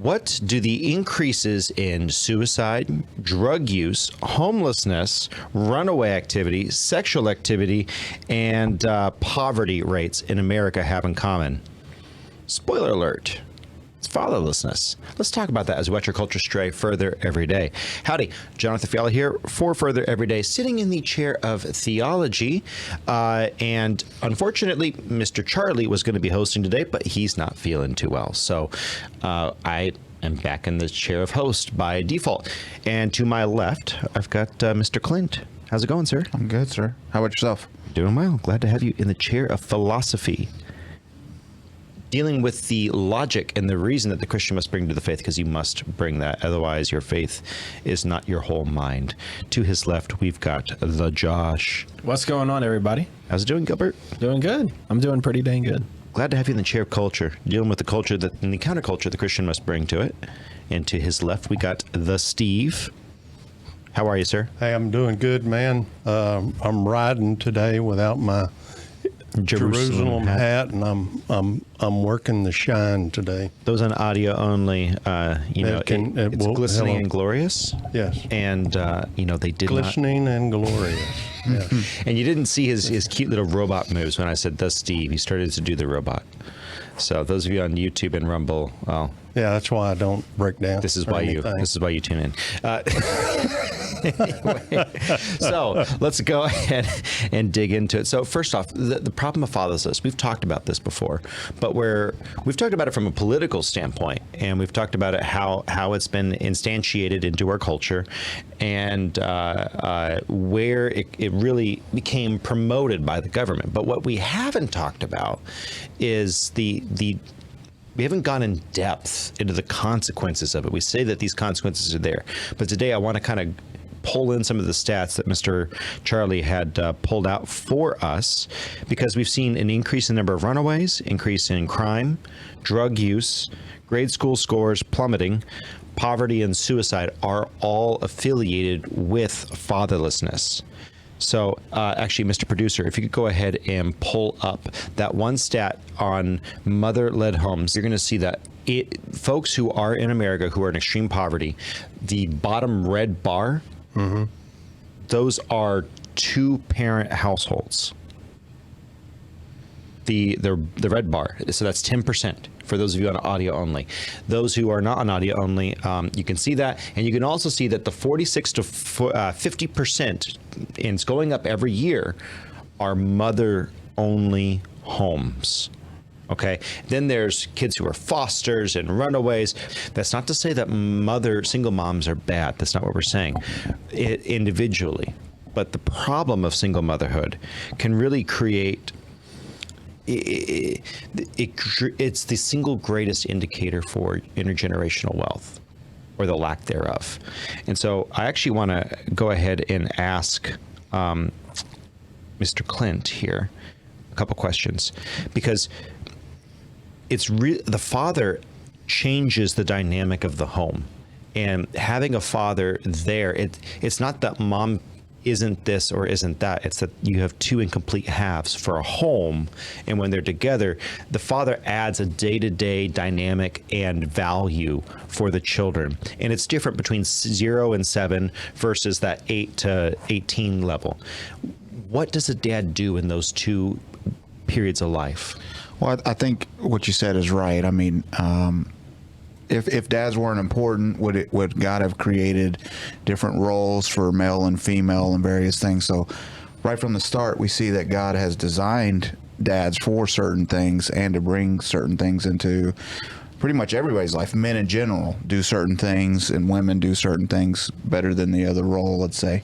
What do the increases in suicide, drug use, homelessness, runaway activity, sexual activity, and poverty rates in America have in common? Spoiler alert. It's fatherlessness. Let's talk about that as we watch our culture stray further every day. Howdy, Jonathan Fiala here for Further Every Day, sitting in the chair of theology. And unfortunately, Mr. Charlie was going to be hosting today, but he's not feeling too well. So I am back in the chair of host by default. And to my left, I've got Mr. Clint. How's it going, sir? I'm good, sir. How about yourself? Doing well. Glad to have you in the chair of philosophy, dealing with the logic and the reason that the Christian must bring to the faith, because you must bring that. Otherwise, your faith is not your whole mind. To his left, we've got the Josh. What's going on, everybody? How's it doing, Gilbert? Doing good. I'm doing pretty dang good. Glad to have you in the chair of culture, dealing with the culture that and the counterculture the Christian must bring to it. And to his left, we got the Steve. How are you, sir? Hey, I'm doing good, man. I'm riding today without my Jerusalem hat, and I'm working the shine today. Those on audio only, it's glistening and glorious. Yes. And they did glistening and glorious. Yes. And you didn't see his cute little robot moves when I said the Steve. He started to do the robot. So those of you on YouTube and Rumble, well, yeah, that's why I don't break down. This is why you tune in. Anyway, so let's go ahead and dig into it. So first off, the problem of fatherlessness, we've talked about this before, but we've talked about it from a political standpoint, and we've talked about it how it's been instantiated into our culture, and where it really became promoted by the government. But what we haven't talked about is we haven't gone in depth into the consequences of it. We say that these consequences are there, but today I want to kind of pull in some of the stats that Mr. Charlie had pulled out for us, because we've seen an increase in the number of runaways, increase in crime, drug use, grade school scores plummeting, poverty and suicide are all affiliated with fatherlessness. So actually, Mr. Producer, if you could go ahead and pull up that one stat on mother-led homes, you're going to see that folks who are in America who are in extreme poverty, the bottom red bar, those are two-parent households. The red bar, so that's 10%. For those of you on audio only. Those who are not on audio only, you can see that. And you can also see that the 46 to 50%, and it's going up every year, are mother-only homes. Okay, then there's kids who are fosters and runaways. That's not to say that single moms are bad. That's not what we're saying individually. But the problem of single motherhood can really create it's the single greatest indicator for intergenerational wealth, or the lack thereof. And so I actually want to go ahead and ask Mr. Clint here a couple questions, because the father changes the dynamic of the home, and having a father there, it's not that mom isn't this or isn't that. It's that you have two incomplete halves for a home, and when they're together, the father adds a day-to-day dynamic and value for the children. And it's different between 0 and 7 versus that 8 to 18 level. What does a dad do in those two periods of life? Well, I think what you said is right. I mean, if dads weren't important, would God have created different roles for male and female and various things? So right from the start, we see that God has designed dads for certain things and to bring certain things into pretty much everybody's life. Men in general do certain things, and women do certain things better than the other role, let's say.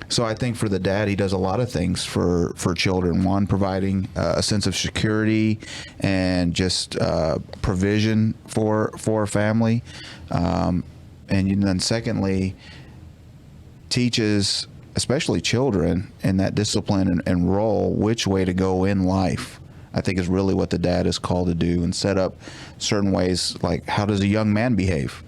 So I think for the dad, he does a lot of things for children. One, providing a sense of security and just provision for a family. And then secondly, teaches especially children in that discipline and role which way to go in life. I think is really what the dad is called to do, and set up certain ways, like how does a young man behave?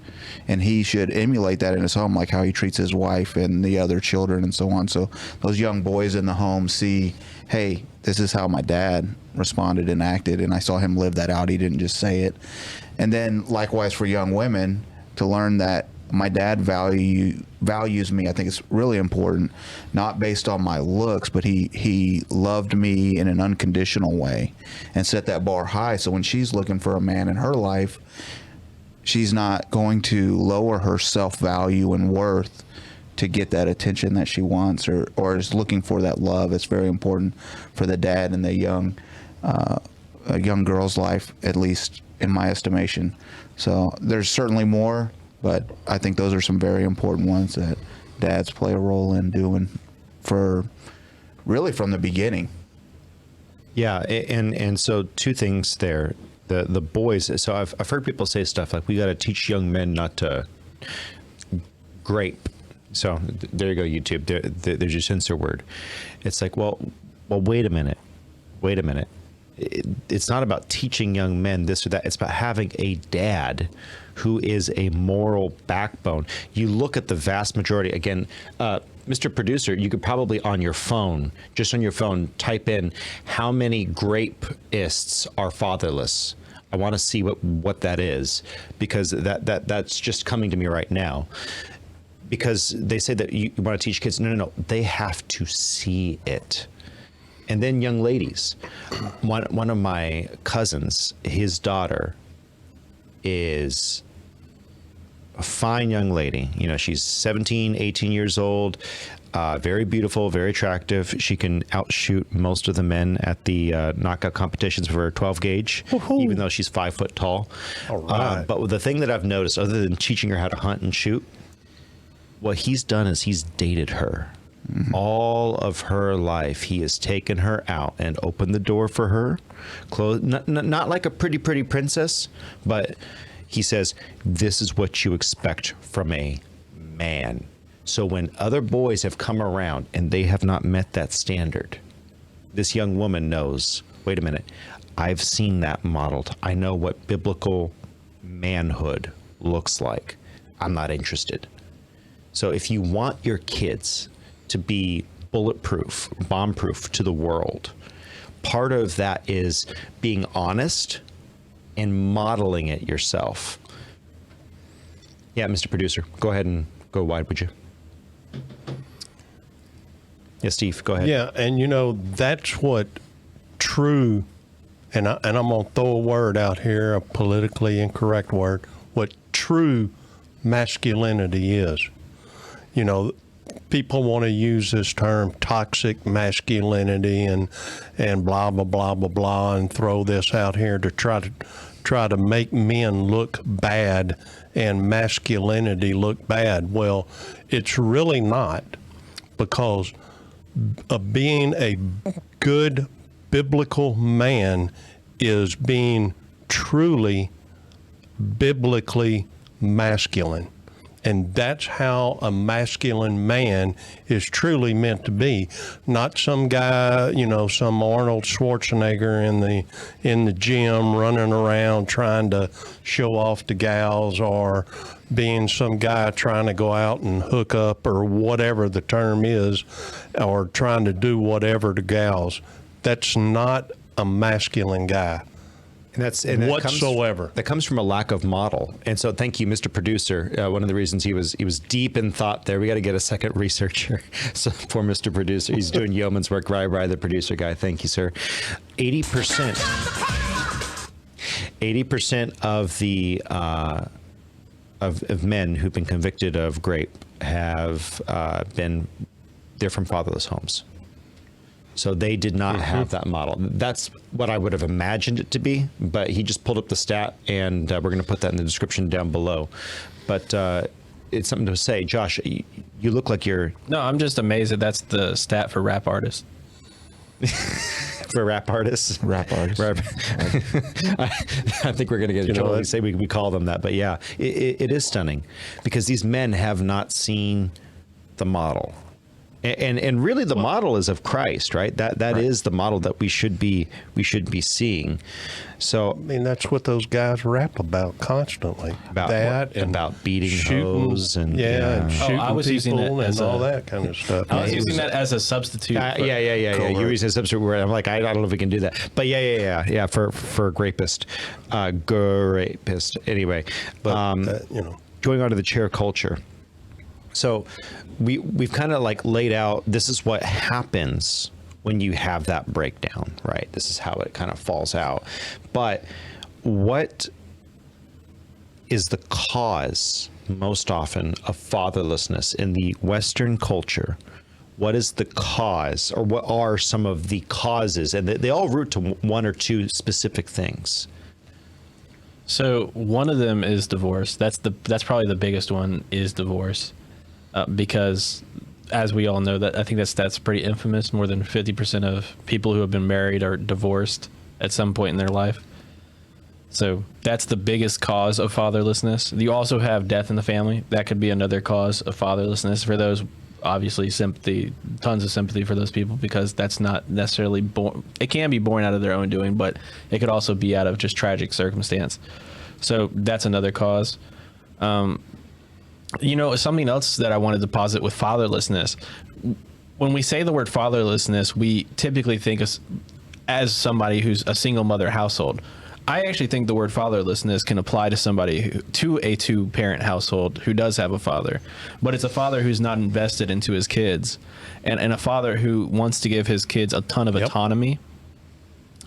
And he should emulate that in his home, like how he treats his wife and the other children and so on. So those young boys in the home see, hey, this is how my dad responded and acted, and I saw him live that out. He didn't just say it. And then likewise for young women to learn that my dad values me. I think it's really important, not based on my looks, but he loved me in an unconditional way and set that bar high. So when she's looking for a man in her life, she's not going to lower her self-value and worth to get that attention that she wants, or is looking for that love. It's very important for the dad in the a young girl's life, at least in my estimation. So there's certainly more, but I think those are some very important ones that dads play a role in doing for really from the beginning. Yeah, and so two things there. The boys. So I've heard people say stuff like, we got to teach young men not to grape. So there you go, YouTube. There's your censor word. It's like, well, wait a minute. It's not about teaching young men this or that. It's about having a dad who is a moral backbone. You look at the vast majority. Again, Mr. Producer, you could probably on your phone, type in how many grapeists are fatherless. I want to see what that is, because that's just coming to me right now. Because they say that you want to teach kids. No. They have to see it. And then young ladies. One of my cousins, his daughter is a fine young lady. You know, she's 17, 18 years old, very beautiful, very attractive. She can outshoot most of the men at the knockout competitions for her 12 gauge, even though she's 5 foot tall. All right. But the thing that I've noticed, other than teaching her how to hunt and shoot, what he's done is he's dated her. Mm-hmm. All of her life, he has taken her out and opened the door for her. Not like a pretty princess, but he says, this is what you expect from a man. So when other boys have come around and they have not met that standard, this young woman knows, wait a minute, I've seen that modeled. I know what biblical manhood looks like. I'm not interested. So if you want your kids to be bulletproof, bomb-proof to the world, part of that is being honest and modeling it yourself. Yeah, Mr. Producer, go ahead and go wide, would you? Yeah, Steve, go ahead. Yeah, and you know, that's what true, and I'm going to throw a word out here, a politically incorrect word, what true masculinity is. You know, people want to use this term toxic masculinity and blah, blah, blah, blah, blah, and throw this out here to try to make men look bad and masculinity look bad. Well, it's really not, because being a good biblical man is being truly biblically masculine. And that's how a masculine man is truly meant to be. Not some guy, you know, some Arnold Schwarzenegger in the gym running around trying to show off the gals, or being some guy trying to go out and hook up, or whatever the term is, or trying to do whatever to gals. That's not a masculine guy. And whatsoever. That comes from a lack of model. And so thank you, Mr. Producer. One of the reasons he was deep in thought there. We got to get a second researcher. So poor Mr. Producer. He's doing yeoman's work. Right, the producer guy. Thank you, sir. 80% of the of men who've been convicted of rape have they're from fatherless homes. So they did not have that model. That's what I would have imagined it to be, but he just pulled up the stat, and we're going to put that in the description down below. But it's something to say. Josh, you look like you're... No, I'm just amazed that that's the stat for rap artists. For rap artists? Rap artists. I think we're going to get in trouble. We say we call them that. But yeah, it is stunning, because these men have not seen the model. And really the model is of Christ, right? That is the model that we should be seeing. So I mean, that's what those guys rap about constantly. About that what? and About beating shooting, hoes and and shooting I was using people it and as all a- that kind of stuff. I was using that as a substitute. yeah. You use a substitute word. I'm like, I don't know if we can do that, but yeah. For rapist, rapist. Anyway, But going on to the chair culture. So we've kind of like laid out, this is what happens when you have that breakdown, right? This is how it kind of falls out. But what is the cause most often of fatherlessness in the Western culture? What is the cause, or what are some of the causes? And they all root to one or two specific things. So one of them is divorce. That's probably the biggest one, is divorce, because as we all know, that I think that's pretty infamous. More than 50% of people who have been married are divorced at some point in their life. So that's the biggest cause of fatherlessness. You also have death in the family. That could be another cause of fatherlessness. For those, obviously, sympathy, tons of sympathy for those people, because that's not necessarily born. It can be born out of their own doing, but it could also be out of just tragic circumstance. So that's another cause. Something else that I wanted to posit with fatherlessness. When we say the word fatherlessness, we typically think as somebody who's a single mother household. I actually think the word fatherlessness can apply to somebody to a two-parent household who does have a father, but it's a father who's not invested into his kids, and a father who wants to give his kids a ton of autonomy.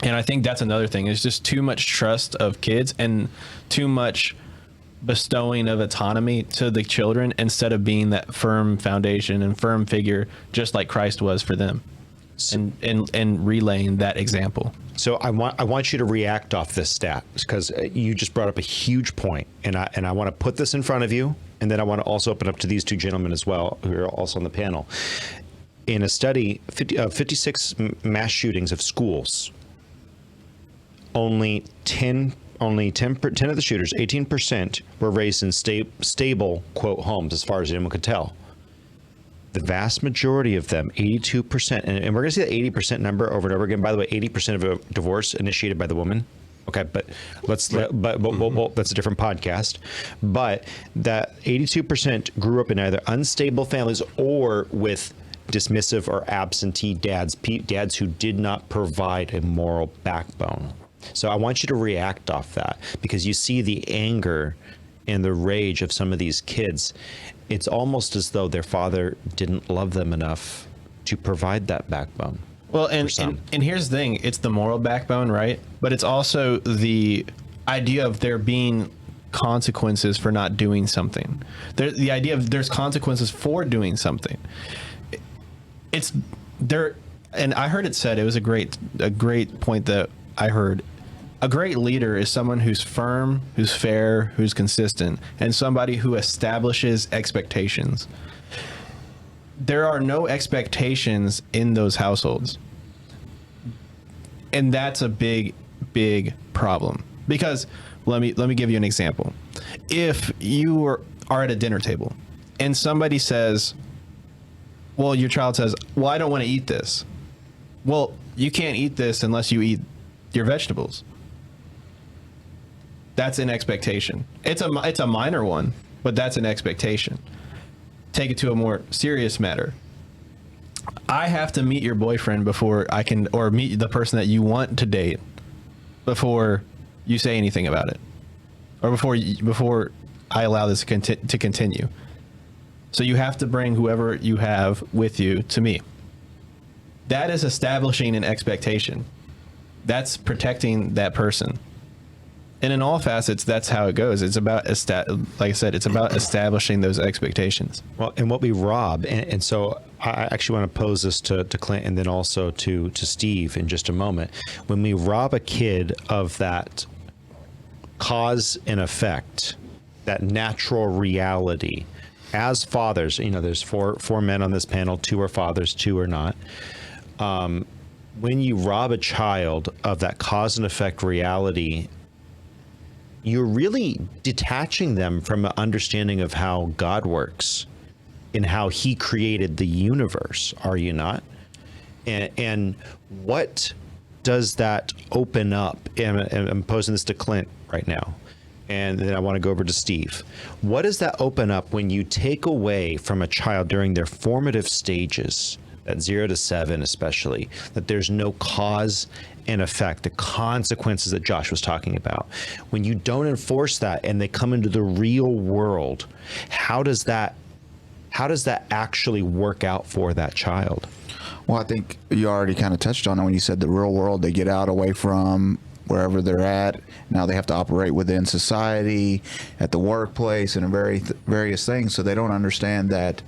And I think that's another thing. It's just too much trust of kids and too much bestowing of autonomy to the children instead of being that firm foundation and firm figure, just like Christ was for them, and relaying that example. So I want you to react off this stat, because you just brought up a huge point, and I want to put this in front of you, and then I want to also open up to these two gentlemen as well, who are also on the panel. In a study, 56 mass shootings of schools, only 10 of the shooters, 18%, were raised in stable, quote, homes, as far as anyone could tell. The vast majority of them, 82%, and we're going to see that 80% number over and over again. By the way, 80% of a divorce initiated by the woman. Okay, but that's a different podcast. But that 82% grew up in either unstable families or with dismissive or absentee dads who did not provide a moral backbone. So I want you to react off that, because you see the anger and the rage of some of these kids. It's almost as though their father didn't love them enough to provide that backbone. Well, and here's the thing. It's the moral backbone, right? But it's also the idea of there being consequences for not doing something. The idea of there's consequences for doing something. It's there, and I heard it said, it was a great point that I heard. A great leader is someone who's firm, who's fair, who's consistent, and somebody who establishes expectations. There are no expectations in those households. And that's a big, big problem. Because let me give you an example. If you are at a dinner table and somebody says, well, your child says, well, I don't want to eat this. Well, you can't eat this unless you eat your vegetables. That's an expectation. It's a minor one, but that's an expectation. Take it to a more serious matter. I have to meet your boyfriend before I can, or meet the person that you want to date before you say anything about it, or before I allow this to continue. So you have to bring whoever you have with you to me. That is establishing an expectation. That's protecting that person. And in all facets, that's how it goes. It's about, like I said, it's about establishing those expectations. Well, and what we rob, and so I actually want to pose this to Clint and then also to Steve in just a moment. When we rob a kid of that cause and effect, that natural reality, as fathers, there's four men on this panel, 2 are fathers, 2 are not. When you rob a child of that cause and effect reality, you're really detaching them from an understanding of how God works in how he created the universe, are you not? And what does that open up? And I'm posing this to Clint right now, and then I want to go over to Steve. What does that open up when you take away from a child during their formative stages, at 0 to 7 especially, that there's no cause and effect, the consequences that Josh was talking about? When you don't enforce that and they come into the real world, how does that actually work out for that child? Well, I think you already kind of touched on it when you said the real world. They get out away from wherever they're at. Now they have to operate within society, at the workplace, and various things. So they don't understand that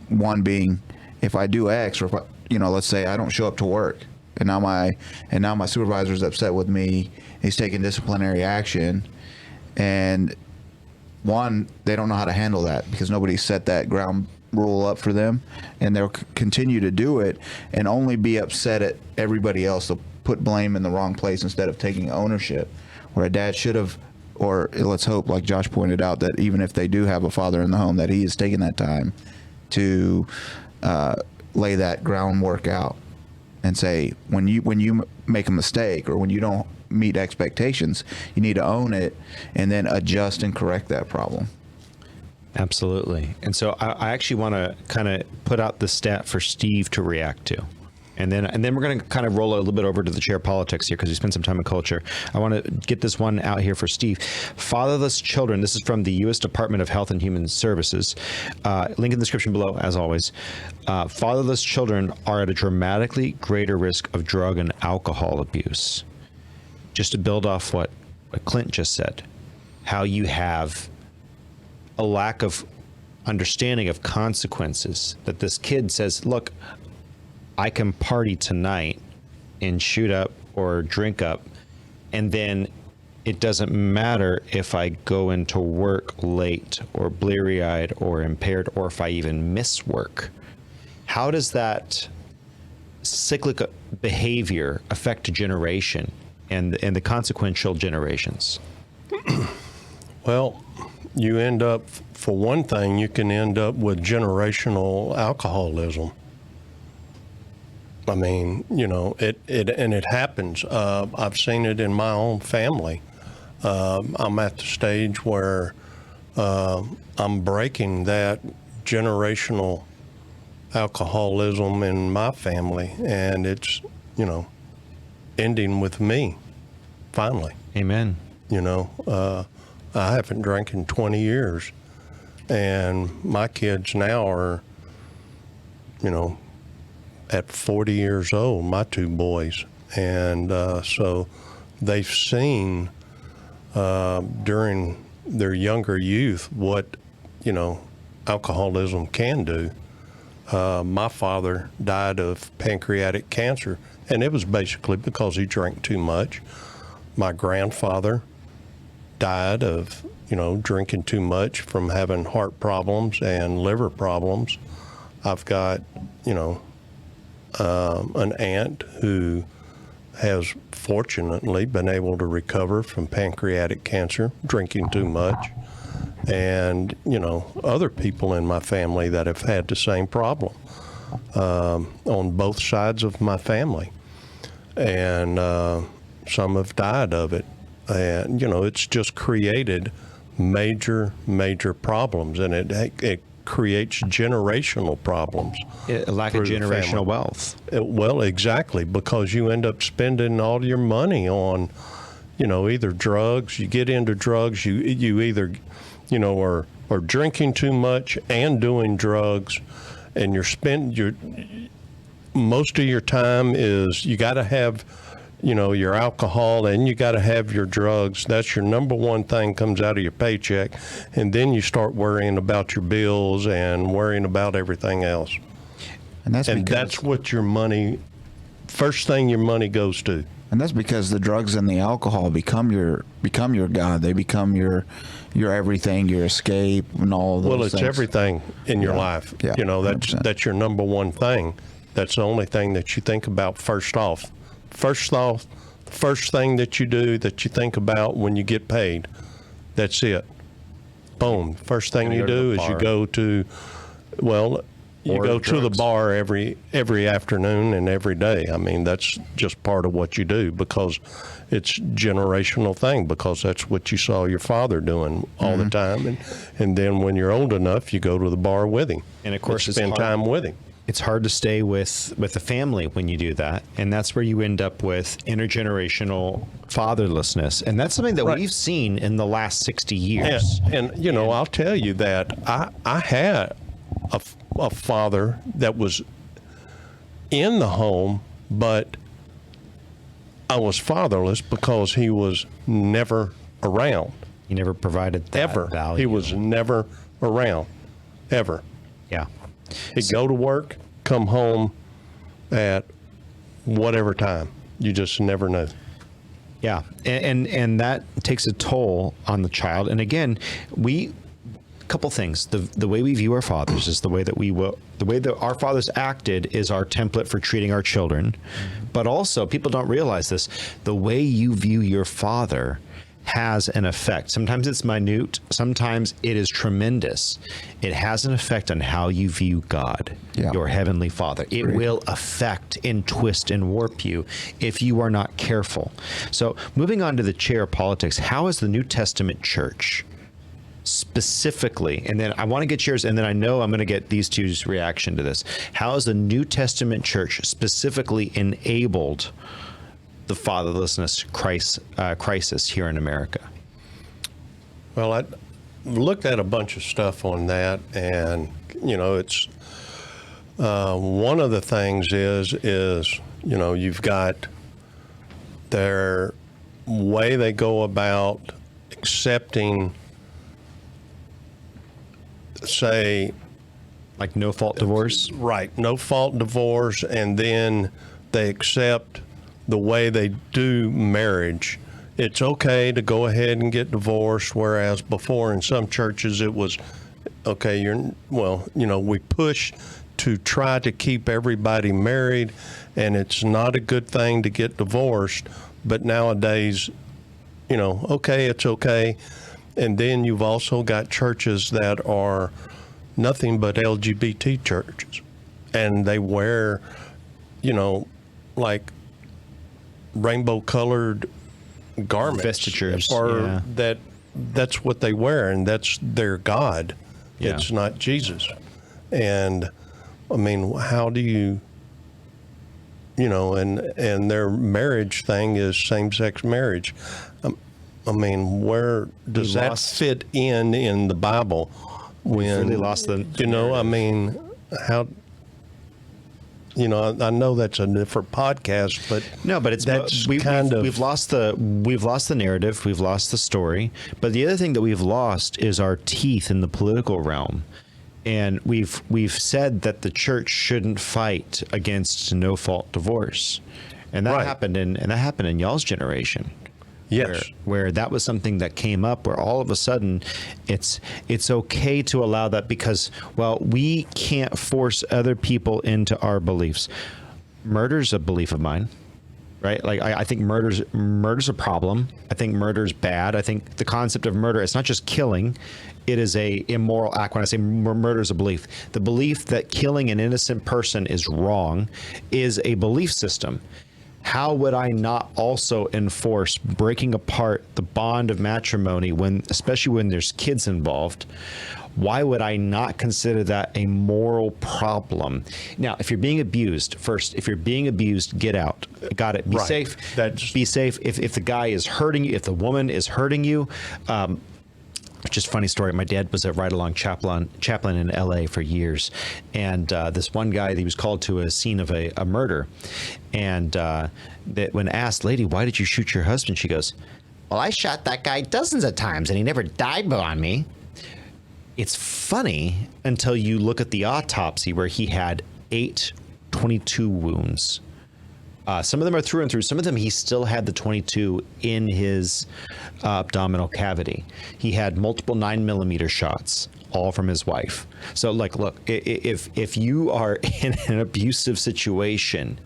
one being, if I do X, or if let's say I don't show up to work, and now my supervisor's upset with me. He's taking disciplinary action, and one, they don't know how to handle that because nobody set that ground rule up for them, and they'll continue to do it and only be upset at everybody else. They'll put blame in the wrong place instead of taking ownership, where a dad should have, or let's hope, like Josh pointed out, that even if they do have a father in the home, that he is taking that time to lay that groundwork out and say, when you make a mistake or when you don't meet expectations, you need to own it and then adjust and correct that problem. Absolutely. And so I actually want to kind of put out the stat for Steve to react to. And then we're going to kind of roll a little bit over to the chair politics here because we spent some time in culture. I want to get this one out here for Steve. Fatherless children, this is from the U.S. Department of Health and Human Services. Link in the description below, as always. Fatherless children are at a dramatically greater risk of drug and alcohol abuse. Just to build off what Clint just said, how you have a lack of understanding of consequences, that this kid says, look, I can party tonight and shoot up or drink up, and then it doesn't matter if I go into work late or bleary-eyed or impaired, or if I even miss work. How does that cyclic behavior affect a generation and the consequential generations? Well, you end up, for one thing, you can end up with generational alcoholism. I mean, it happens. I've seen it in my own family. I'm at the stage where I'm breaking that generational alcoholism in my family, and it's, ending with me, finally. Amen. I haven't drank in 20 years, and my kids now are, at 40 years old, my two boys. And so they've seen during their younger youth what, alcoholism can do. My father died of pancreatic cancer, and it was basically because he drank too much. My grandfather died of, drinking too much from having heart problems and liver problems. I've got, an aunt who has fortunately been able to recover from pancreatic cancer, drinking too much. And, other people in my family that have had the same problem on both sides of my family. And some have died of it. And, it's just created major problems, and it creates generational problems. A lack of generational wealth. Well, exactly, because you end up spending all your money on, either drugs. You get into drugs, you either, are drinking too much and doing drugs, and most of your time is, you got to have, your alcohol, and you got to have your drugs. That's your number one thing comes out of your paycheck. And then you start worrying about your bills and worrying about everything else. And that's what your money, first thing your money goes to. And that's because the drugs and the alcohol become your God. They become your everything, your escape, and all of those Well, it's things. Everything in your life. Yeah, That's your number one thing. That's the only thing that you think about first off. First off, the first thing that you do, that you think about when you get paid, that's it. Boom. First thing you do is you go to Well, you Or go to the drugs. bar every afternoon and every day. I mean, that's just part of what you do because it's generational thing, because that's what you saw your father doing all the time. And then when you're old enough, you go to the bar with him. And of course, it's spend hard. time with him. It's hard to stay with the family when you do that, and that's where you end up with intergenerational fatherlessness, and that's something that Right. we've seen in the last 60 years. And you know, I'll tell you that I had a father that was in the home, but I was fatherless because he was never around. He never provided that Ever. value. He was never around. Ever. Yeah. He'd go to work, come home at whatever time. You just never know. Yeah, and that takes a toll on the child. And again, couple things. The way we view our fathers is the way that our fathers acted is our template for treating our children. But also, people don't realize this. The way you view your father has an effect. Sometimes it's minute, sometimes it is tremendous. It has an effect on how you view God, your heavenly Father. It will affect and twist and warp you if you are not careful. So moving on to the chair of politics, how is the New Testament church specifically, and then I want to get yours, and then I know I'm going to get these two's reaction to this. How has the New Testament church specifically enabled the fatherlessness crisis here in America? Well, I looked at a bunch of stuff on that, and you know, it's one of the things is you know, you've got their way they go about accepting, say, Like no fault divorce? right, no fault divorce, and then they accept the way they do marriage. It's okay to go ahead and get divorced, whereas before in some churches it was, okay, we push to try to keep everybody married, and it's not a good thing to get divorced, but nowadays, okay, it's okay. And then you've also got churches that are nothing but LGBT churches, and they wear, like rainbow colored garments, Vestitures, or that's what they wear, and that's their God. Yeah. It's not Jesus. And I mean, how do you, and their marriage thing is same-sex marriage. I mean, where does that fit in the Bible? When really lost the I mean, how? I know that's a different podcast, but No, but it's we've lost the narrative, we've lost the story. But the other thing that we've lost is our teeth in the political realm, and we've said that the church shouldn't fight against no fault divorce, and that Right. happened in y'all's generation. yes, Where that was something that came up, where all of a sudden it's okay to allow that because, well, we can't force other people into our beliefs. Murder's a belief of mine, right? Like I think murder's a problem. I think murder's bad. I think the concept of murder, it's not just killing. It is a immoral act. When I say murder is a belief, the belief that killing an innocent person is wrong is a belief system. How would I not also enforce breaking apart the bond of matrimony especially when there's kids involved? Why would I not consider that a moral problem? Now, if you're being abused, get out. Got it. Be Right. safe. That's- Be safe. If the guy is hurting you, if the woman is hurting you, just funny story. My dad was a ride-along chaplain in L.A. for years, and this one guy, he was called to a scene of a murder, and that when asked, "Lady, why did you shoot your husband?" She goes, "Well, I shot that guy dozens of times, and he never died on me." It's funny until you look at the autopsy where he had 8 22 wounds. Some of them are through and through. Some of them, he still had the 22 in his abdominal cavity. He had multiple 9mm shots, all from his wife. So, like, look, if you are in an abusive situation,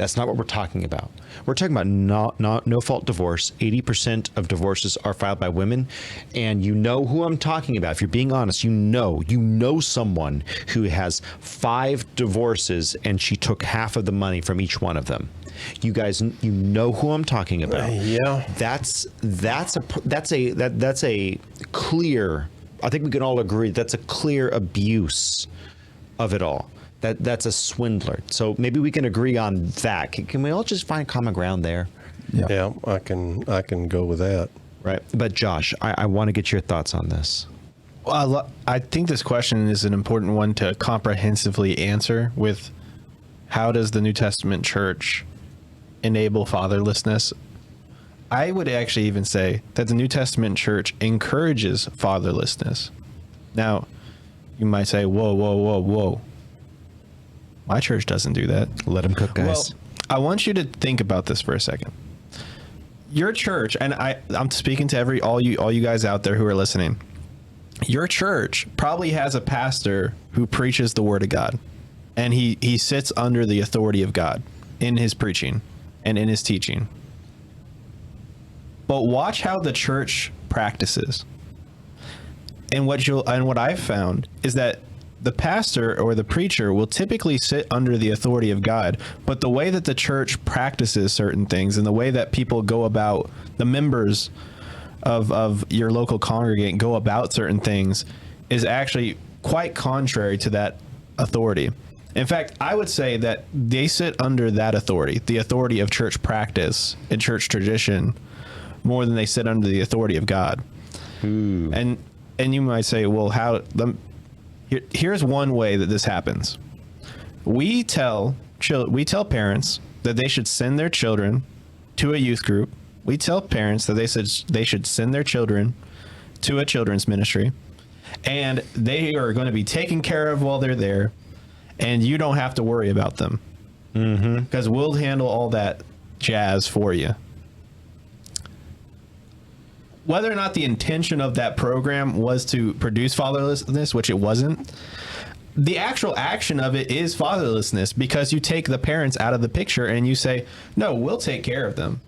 That's not what we're talking about. We're talking about no fault divorce. 80% of divorces are filed by women, and you know who I'm talking about. If you're being honest, you know someone who has 5 divorces and she took half of the money from each one of them. You guys, you know who I'm talking about. Yeah. That's a clear. I think we can all agree that's a clear abuse of it all. That's a swindler. So maybe we can agree on that. Can we all just find common ground there? Yeah, I can go with that. Right. But Josh, I want to get your thoughts on this. Well, I think this question is an important one to comprehensively answer with how does the New Testament church enable fatherlessness? I would actually even say that the New Testament church encourages fatherlessness. Now, you might say, whoa. My church doesn't do that. Let them cook, guys. Well, I want you to think about this for a second. Your church, and I'm speaking to all you guys out there who are listening. Your church probably has a pastor who preaches the word of God, and he sits under the authority of God in his preaching and in his teaching. But watch how the church practices. And what I've found is that the pastor or the preacher will typically sit under the authority of God, but the way that the church practices certain things and the way that people go about, the members of your local congregate go about certain things is actually quite contrary to that authority. In fact, I would say that they sit under that authority, the authority of church practice and church tradition, more than they sit under the authority of God. And you might say, well, here's one way that this happens. We tell parents that they should send their children to a youth group. We tell parents that they should send their children to a children's ministry, and they are going to be taken care of while they're there, and you don't have to worry about them because we'll handle all that jazz for you. Whether or not the intention of that program was to produce fatherlessness, which it wasn't, the actual action of it is fatherlessness because you take the parents out of the picture and you say, no, we'll take care of them.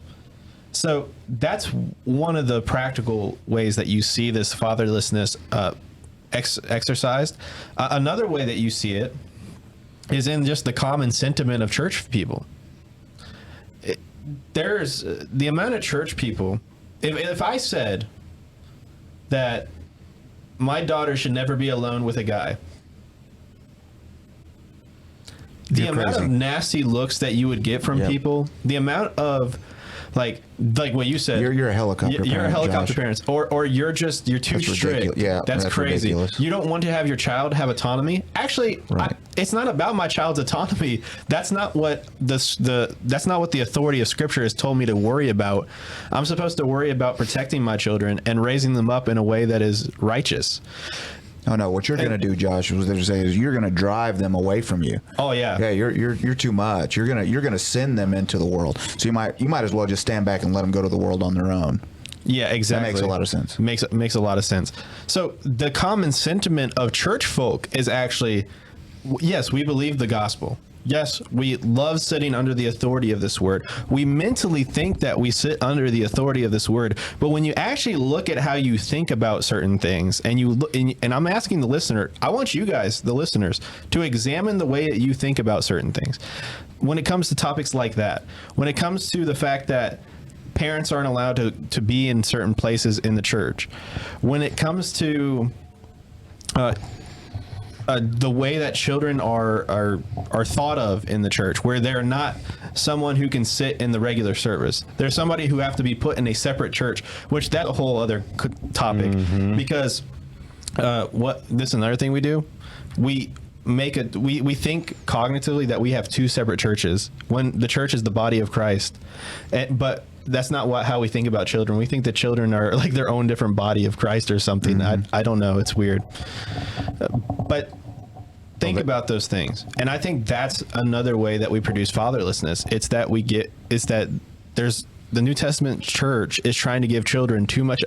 So that's one of the practical ways that you see this fatherlessness exercised. Another way that you see it is in just the common sentiment of church people. There's the amount of church people. If I said that my daughter should never be alone with a guy, the amount of nasty looks that you would get from people, the amount of like what you said, you're a helicopter parent, you're a helicopter Josh. parent, or you're too That's strict. ridiculous. Yeah, that's crazy. ridiculous. You don't want to have your child have autonomy. Actually, Right. it's not about my child's autonomy. That's not what that's not what the authority of Scripture has told me to worry about. I'm supposed to worry about protecting my children and raising them up in a way that is righteous. Oh no! What you're going to do, Josh, was they say is you're going to drive them away from you. Oh yeah. Yeah, you're too much. You're gonna send them into the world. So you might as well just stand back and let them go to the world on their own. Yeah, exactly. That makes a lot of sense. Makes a lot of sense. So the common sentiment of church folk is actually, yes, we believe the gospel. Yes, we love sitting under the authority of this word. We mentally think that we sit under the authority of this word, but when you actually look at how you think about certain things, and you look, and I'm asking the listener, I want you guys, the listeners, to examine the way that you think about certain things. When it comes to topics like that, when it comes to the fact that parents aren't allowed to be in certain places in the church, when it comes to the way that children are thought of in the church, where they're not someone who can sit in the regular service. They're somebody who have to be put in a separate church, which that's a whole other topic. Because this is another thing we do. We think cognitively that we have two separate churches when the church is the body of Christ, but that's not how we think about children. We think that children are like their own different body of Christ or something. I don't know. It's weird. But think about those things. And I think that's another way that we produce fatherlessness. It's that there's the New Testament church is trying to give children too much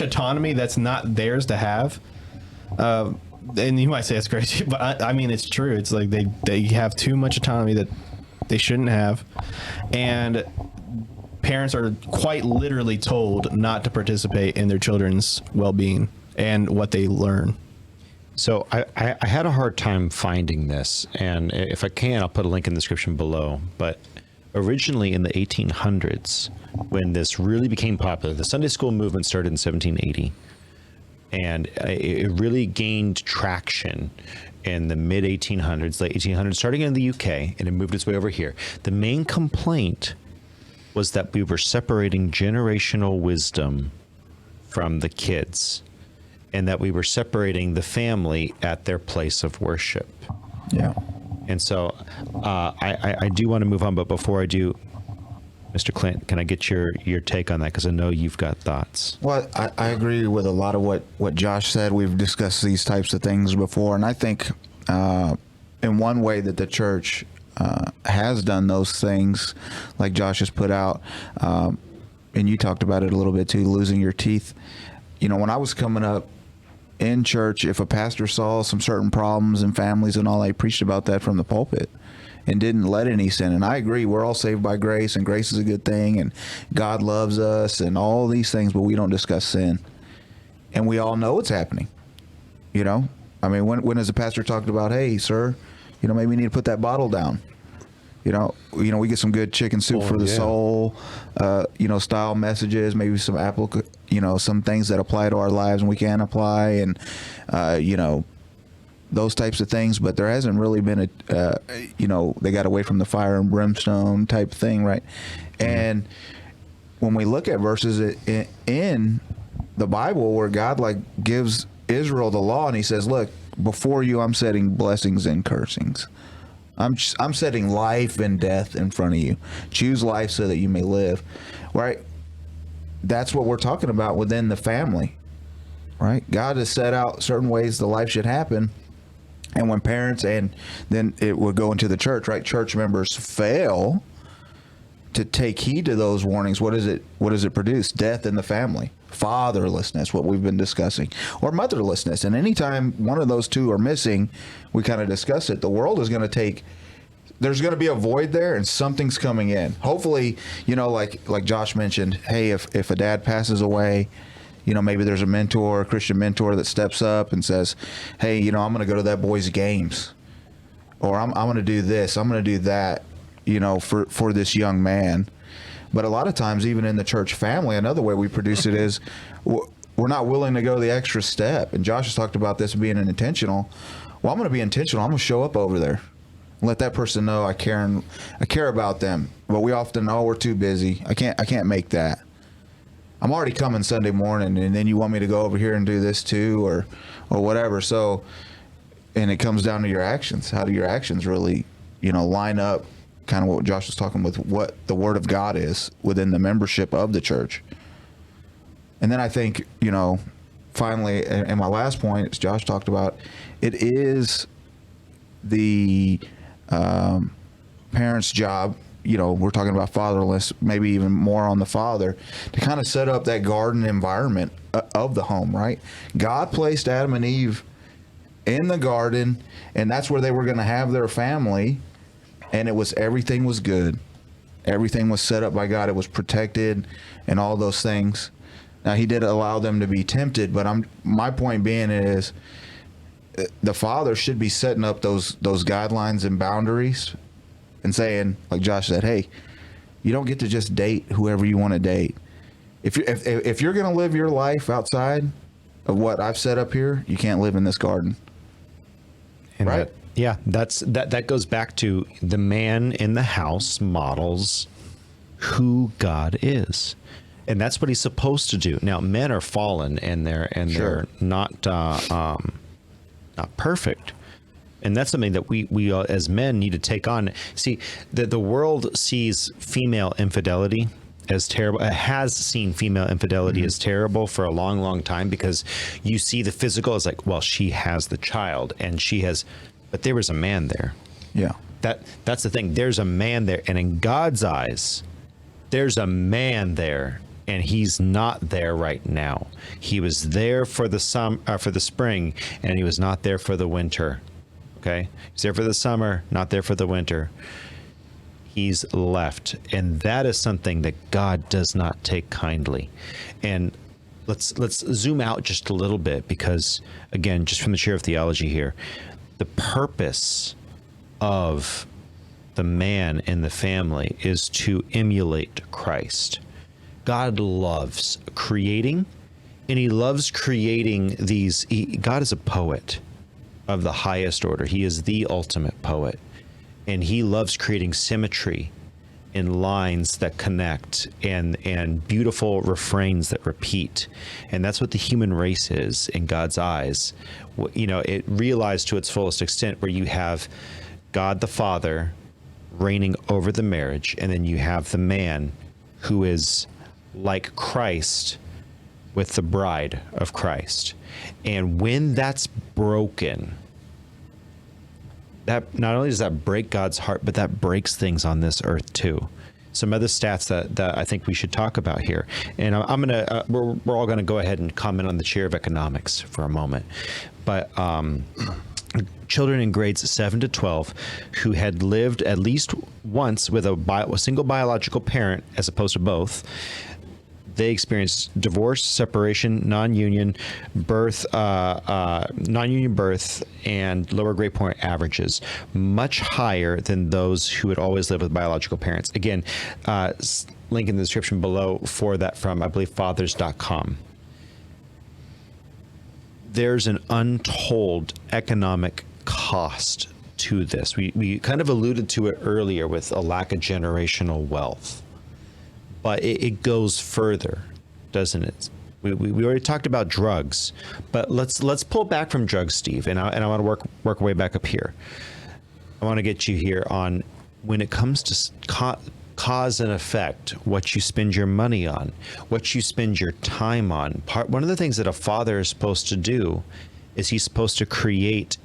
autonomy that's not theirs to have. And you might say it's crazy, but I mean, it's true. It's like they have too much autonomy that they shouldn't have, and parents are quite literally told not to participate in their children's well-being and what they learn. So I had a hard time finding this, and if I can, I'll put a link in the description below. But originally in the 1800s, when this really became popular, the Sunday school movement started in 1780, and it really gained traction in the mid 1800s, late 1800s, starting in the UK, and it moved its way over here. The main complaint was that we were separating generational wisdom from the kids, and that we were separating the family at their place of worship. Yeah. And so I do want to move on, but before I do, Mr. Clint, can I get your take on that? Because I know you've got thoughts. Well, I agree with a lot of what Josh said. We've discussed these types of things before, and I think in one way that the church has done those things, like Josh has put out, and you talked about it a little bit too, losing your teeth. You know, when I was coming up in church, if a pastor saw some certain problems in families and all, they preached about that from the pulpit and didn't let any sin. And I agree, we're all saved by grace, and grace is a good thing, and God loves us and all these things, but we don't discuss sin. And we all know it's happening. You know, I mean, when has a pastor talked about, hey, sir, you know, maybe we need to put that bottle down? You know, we get some good chicken soup for the soul, you know, style messages, maybe some some things that apply to our lives and we can apply, and, you know, those types of things. But there hasn't really been you know, they got away from the fire and brimstone type thing, right? Mm-hmm. And when we look at verses in the Bible where God like gives Israel the law, and he says, look, before you, I'm setting blessings and cursings. I'm setting life and death in front of you. Choose life so that you may live, right? That's what we're talking about within the family, right? God has set out certain ways the life should happen. And when parents, and then it will go into the church, right? Church members fail to take heed to those warnings. What does it produce? Death in the family, fatherlessness, what we've been discussing, or motherlessness. And anytime one of those two are missing, we kind of discuss it. The world is going to there's going to be a void there, and something's coming in. Hopefully, you know, like Josh mentioned, hey, if a dad passes away, you know, maybe there's a mentor, a Christian mentor that steps up and says, hey, you know, I'm going to go to that boy's games, or I'm going to do this, I'm going to do that, you know, for this young man. But a lot of times, even in the church family, another way we produce it is we're not willing to go the extra step. And Josh has talked about this being an intentional. Well, I'm going to be intentional. I'm going to show up over there and let that person know I care about them. But we often, we're too busy. I can't make that. I'm already coming Sunday morning, and then you want me to go over here and do this too, or whatever. So, and it comes down to your actions. How do your actions really, you know, line up? Kind of what Josh was talking with what the Word of God is within the membership of the church. And then I think, you know, finally, and my last point, as Josh talked about, it is the parents' job. You know, we're talking about fatherless, maybe even more on the father, to kind of set up that garden environment of the home, right? God placed Adam and Eve in the garden, and that's where they were going to have their family. And everything was good. Everything was set up by God. It was protected and all those things. Now, he did allow them to be tempted, but my point being is the father should be setting up those guidelines and boundaries and saying, like Josh said, hey, you don't get to just date whoever you want to date. If you're going to live your life outside of what I've set up here, you can't live in this garden. And right? That goes back to the man in the house models who God is, and that's what he's supposed to do. Now, men are fallen, and they're not perfect, and that's something that we as men need to take on. See, the world sees female infidelity as terrible. It has seen female infidelity as terrible for a long, long time, because you see the physical as like, well, she has the child, and she has. But there was a man there. Yeah. That's the thing. There's a man there. And in God's eyes, there's a man there, and he's not there right now. He was there for the spring, and he was not there for the winter. Okay? He's there for the summer, not there for the winter. he's left. And that is something that God does not take kindly. And let's zoom out just a little bit, because again, just from the chair of theology here, the purpose of the man in the family is to emulate Christ. God loves creating, and he loves creating these. God is a poet of the highest order. He is the ultimate poet, and he loves creating symmetry in lines that connect and beautiful refrains that repeat. And that's what the human race is in God's eyes. You know, it realized to its fullest extent, where you have God the Father reigning over the marriage, and then you have the man who is like Christ with the bride of Christ. And when that's broken, that not only does that break God's heart, but that breaks things on this earth too. Some other stats that I think we should talk about here, and I'm gonna we're all gonna go ahead and comment on the chair of economics for a moment, but children in grades 7 to 12 who had lived at least once with a single biological parent, as opposed to both, they experienced divorce, separation, non-union birth, and lower grade point averages, much higher than those who had always lived with biological parents. Again, link in the description below for that from, I believe, fathers.com. There's an untold economic cost to this. We kind of alluded to it earlier with a lack of generational wealth. But it goes further, doesn't it? We already talked about drugs, but let's pull back from drugs, Steve, and I want to work way back up here. I want to get you here on when it comes to cause and effect, what you spend your money on, what you spend your time on. One of the things that a father is supposed to do is he's supposed to create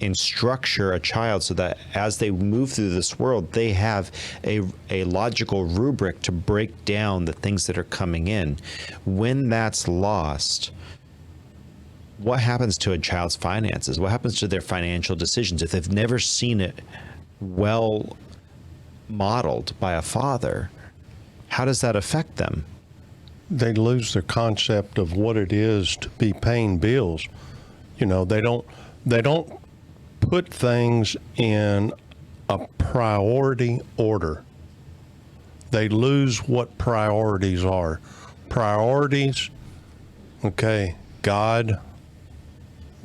and structure a child so that as they move through this world, they have a logical rubric to break down the things that are coming in. When that's lost, what happens to a child's finances? What happens to their financial decisions if they've never seen it well modeled by a father? How does that affect them? They lose their concept of what it is to be paying bills. You know, they don't put things in a priority order. They lose what priorities are. Priorities, okay, God,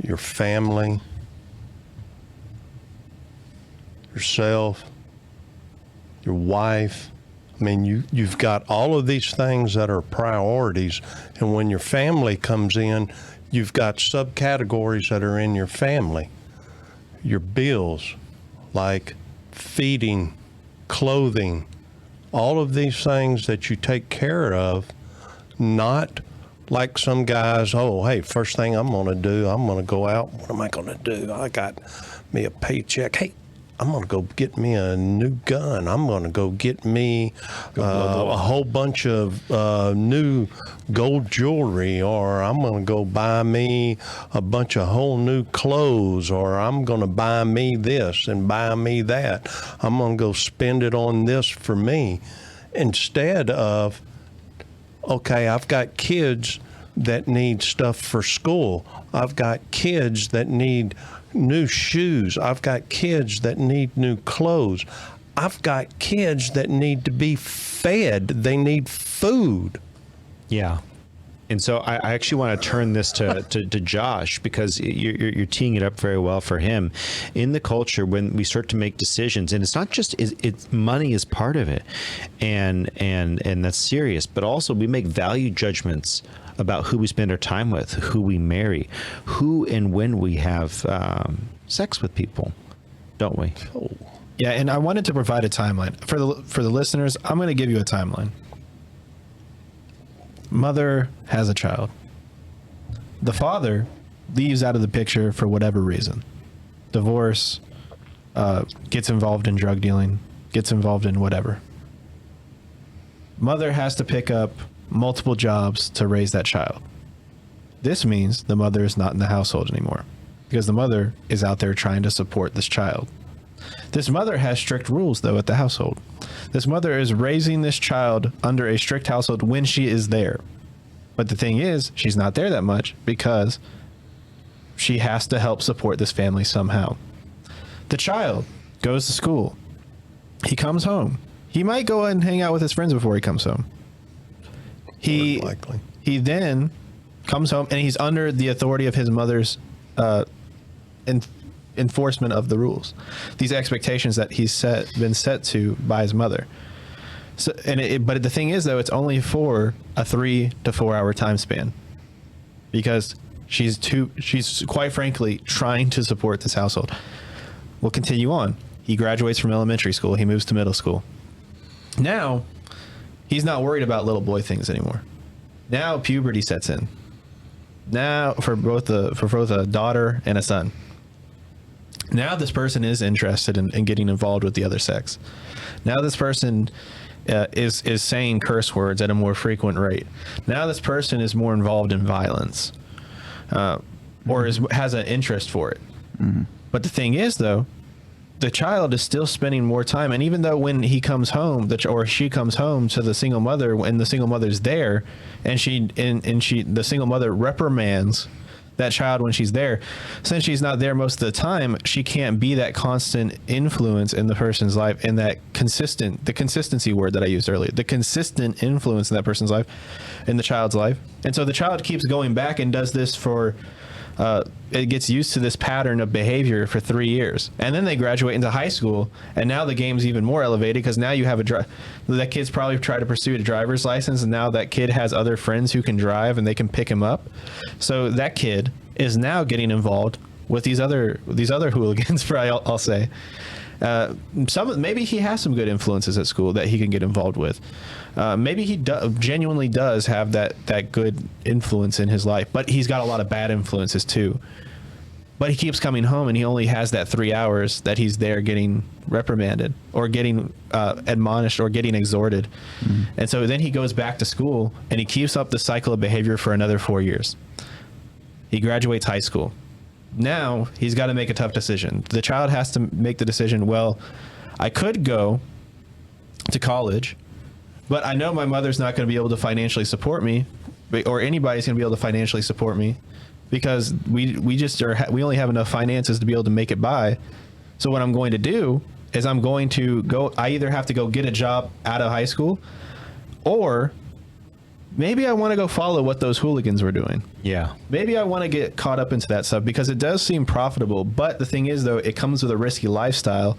your family, yourself, your wife. I mean, you've got all of these things that are priorities, and when your family comes in, you've got subcategories that are in your family. Your bills, like feeding, clothing, all of these things that you take care of, not like some guys, oh, hey, first thing I'm going to do, I'm going to go out. What am I going to do? I got me a paycheck. Hey, I'm going to go get me a new gun. I'm going to go get me a whole bunch of new gold jewelry, or I'm going to go buy me a bunch of whole new clothes, or I'm going to buy me this and buy me that. I'm going to go spend it on this for me. Instead of, okay, I've got kids that need stuff for school. I've got kids that need new shoes. I've got kids that need new clothes. I've got kids that need to be fed. They need food. Yeah. And so I actually want to turn this to Josh, because you're teeing it up very well for him. In the culture, when we start to make decisions, and it's not just it's money is part of it, and that's serious, but also we make value judgments about who we spend our time with, who we marry, who and when we have sex with people, don't we? Oh. Yeah, and I wanted to provide a timeline for the listeners. I'm going to give you a timeline. Mother has a child. The father leaves out of the picture for whatever reason. Divorce, gets involved in drug dealing, gets involved in whatever. Mother has to pick up multiple jobs to raise that child. This means the mother is not in the household anymore, because the mother is out there trying to support this child. This mother has strict rules, though, at the household. This mother is raising this child under a strict household when she is there. But the thing is, she's not there that much because she has to help support this family somehow. The child goes to school. He comes home. He might go and hang out with his friends before he comes home. More likely. He then comes home and he's under the authority of his mother's enforcement of the rules, these expectations that he's been set to by his mother. So, but the thing is, though, it's only for a 3 to 4 hour time span, because she's quite frankly trying to support this household. We'll continue on. He graduates from elementary school. He moves to middle school. Now, he's not worried about little boy things anymore. Now puberty sets in. Now for both a daughter and a son. Now this person is interested in getting involved with the other sex. Now this person is saying curse words at a more frequent rate. Now this person is more involved in violence, or has an interest for it. Mm-hmm. But the thing is, though, the child is still spending more time. And even though when he comes home, or she comes home to the single mother, and the single mother's there, and the single mother reprimands that child when she's there, since she's not there most of the time, she can't be that constant influence in the person's life, and the consistency word that I used earlier, the consistent influence in that person's life, in the child's life. And so the child keeps going back and does this for, it gets used to this pattern of behavior for 3 years. And then they graduate into high school, and now the game's even more elevated, because now you have that kid's probably tried to pursue a driver's license, and now that kid has other friends who can drive and they can pick him up. So that kid is now getting involved with these other hooligans, I'll say. Maybe he has some good influences at school that he can get involved with. Maybe he genuinely does have that good influence in his life, but he's got a lot of bad influences too. But he keeps coming home, and he only has that 3 hours that he's there getting reprimanded or getting admonished or getting exhorted. Mm-hmm. And so then he goes back to school, and he keeps up the cycle of behavior for another 4 years. He graduates high school. Now he's got to make a tough decision. The child has to make the decision, well, I could go to college, but I know my mother's not going to be able to financially support me, or anybody's going to be able to financially support me, because we only have enough finances to be able to make it by. So what I'm going to do is I either have to go get a job out of high school, or maybe I want to go follow what those hooligans were doing. Yeah. Maybe I want to get caught up into that stuff, because it does seem profitable. But the thing is, though, it comes with a risky lifestyle.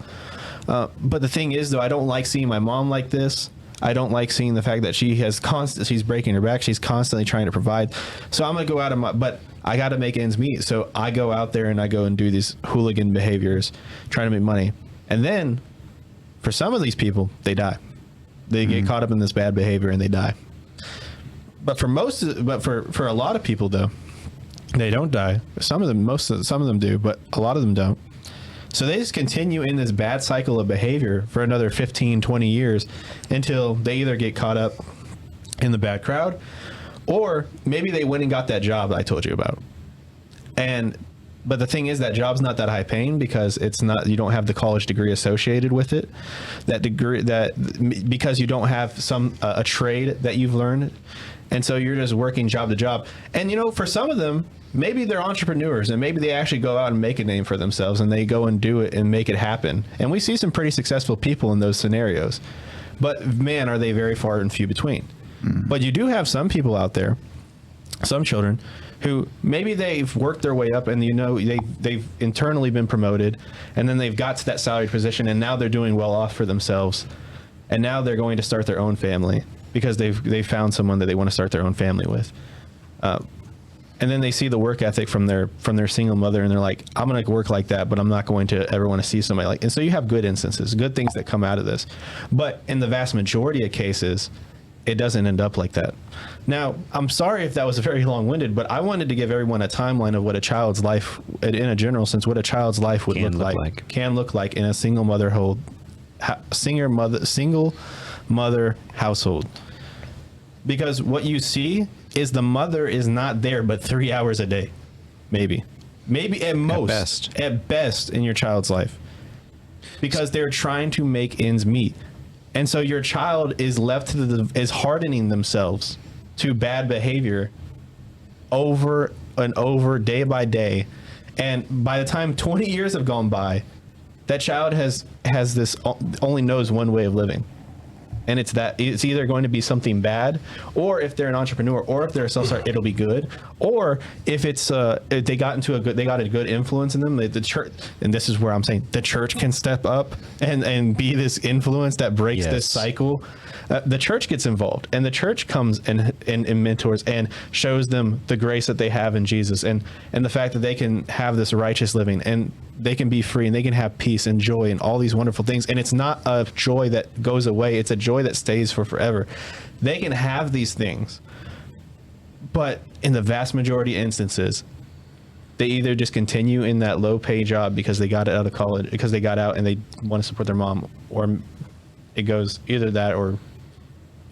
But the thing is, though, I don't like seeing my mom like this. I don't like seeing the fact that she's breaking her back. She's constantly trying to provide. So I'm going to go out of but I got to make ends meet. So I go out there and I go and do these hooligan behaviors, trying to make money. And then for some of these people, they die. They get caught up in this bad behavior and they die. But for a lot of people, though, they don't die. Some of them do, but a lot of them don't. So they just continue in this bad cycle of behavior for another 15, 20 years until they either get caught up in the bad crowd, or maybe they went and got that job that I told you about. But the thing is, that job's not that high paying, because you don't have the college degree associated with it. Because you don't have a trade that you've learned. And so you're just working job to job. And, for some of them, maybe they're entrepreneurs, and maybe they actually go out and make a name for themselves, and they go and do it and make it happen. And we see some pretty successful people in those scenarios. But, man, are they very far and few between. Mm-hmm. But you do have some people out there, some children, who maybe they've worked their way up, and they've internally been promoted, and then they've got to that salary position, and now they're doing well off for themselves, and now they're going to start their own family because they've found someone that they want to start their own family with, and then they see the work ethic from their single mother, and they're like, I'm going to work like that, but I'm not going to ever want to see somebody like. And so you have good instances, good things that come out of this, but in the vast majority of cases, it doesn't end up like that. Now, I'm sorry if that was very long-winded, but I wanted to give everyone a timeline of what a child's life, in a general sense, what a child's life would can look like in a single mother household. Because what you see is the mother is not there but 3 hours a day, maybe at best in your child's life, because they're trying to make ends meet. And so your child is left is hardening themselves to bad behavior over and over, day by day. And by the time 20 years have gone by, that child has this, only knows one way of living. And it's either going to be something bad, or if they're an entrepreneur, or if they're a self-starter, it'll be good. Or if it's if they got a good influence in them, the church, and this is where I'm saying the church can step up and be this influence that breaks this cycle. The church gets involved, and the church comes and mentors and shows them the grace that they have in Jesus, and the fact that they can have this righteous living, and they can be free, and they can have peace and joy and all these wonderful things. And it's not a joy that goes away. It's a joy that stays for forever. They can have these things, but in the vast majority of instances, they either just continue in that low pay job because they got it out of college, because they got out and they want to support their mom, or it goes either that, or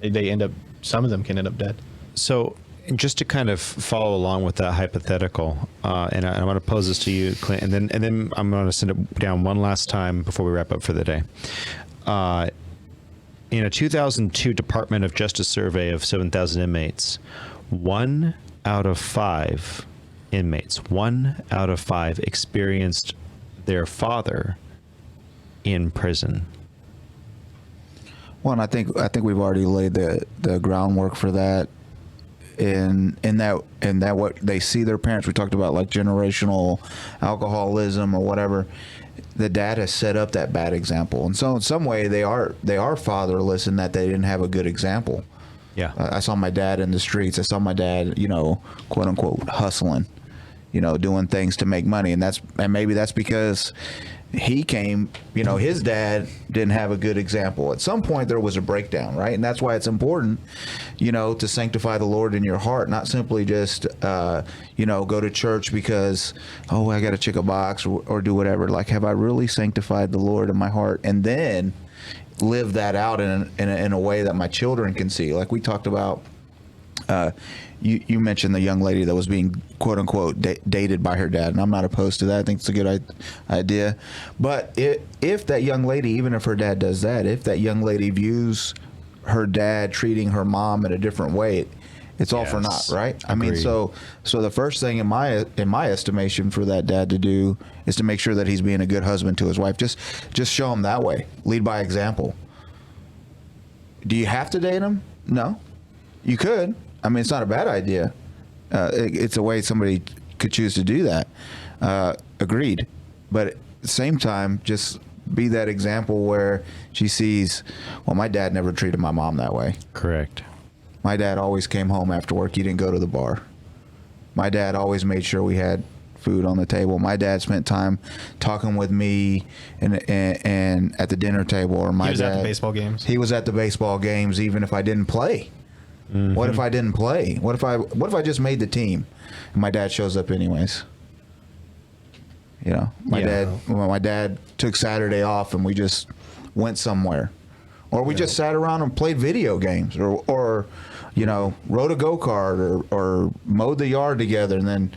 they end up, some of them can end up dead. So just to kind of follow along with that hypothetical, and I'm going to pose this to you, Clint, and then I'm going to send it down one last time before we wrap up for the day. In a 2002 Department of Justice survey of 7,000 inmates, 1 out of 5 inmates, 1 out of 5 experienced their father in prison. Well, and I think we've already laid the groundwork for that. In that what they see their parents. We talked about like generational alcoholism or whatever. The dad has set up that bad example, and so in some way they are fatherless in that they didn't have a good example. Yeah, I saw my dad in the streets. I saw my dad, quote unquote, hustling, doing things to make money, and maybe that's because he came, his dad didn't have a good example. At some point there was a breakdown, right? And that's why it's important, to sanctify the Lord in your heart, not simply just, go to church because, I got to check a box or do whatever. Like, have I really sanctified the Lord in my heart? And then live that out in a way that my children can see. Like we talked about, you mentioned the young lady that was being quote unquote dated by her dad, and I'm not opposed to that. I think it's a good idea. But if that young lady, even if her dad does that, if that young lady views her dad treating her mom in a different way, it's all for naught, right? Agreed. I mean, so the first thing in my estimation for that dad to do is to make sure that he's being a good husband to his wife. Just show him that way. Lead by example. Do you have to date him? No. You could. I mean, it's not a bad idea. It's a way somebody could choose to do that. Agreed. But at the same time, just be that example where she sees, well, my dad never treated my mom that way. Correct. My dad always came home after work. He didn't go to the bar. My dad always made sure we had food on the table. My dad spent time talking with me and at the dinner table. Or my dad, was at the baseball games. He was at the baseball games even if I didn't play. Mm-hmm. What if I didn't play? What if I just made the team and my dad shows up anyways? My dad took Saturday off and we just went somewhere, or we just sat around and played video games, or rode a go-kart or mowed the yard together and then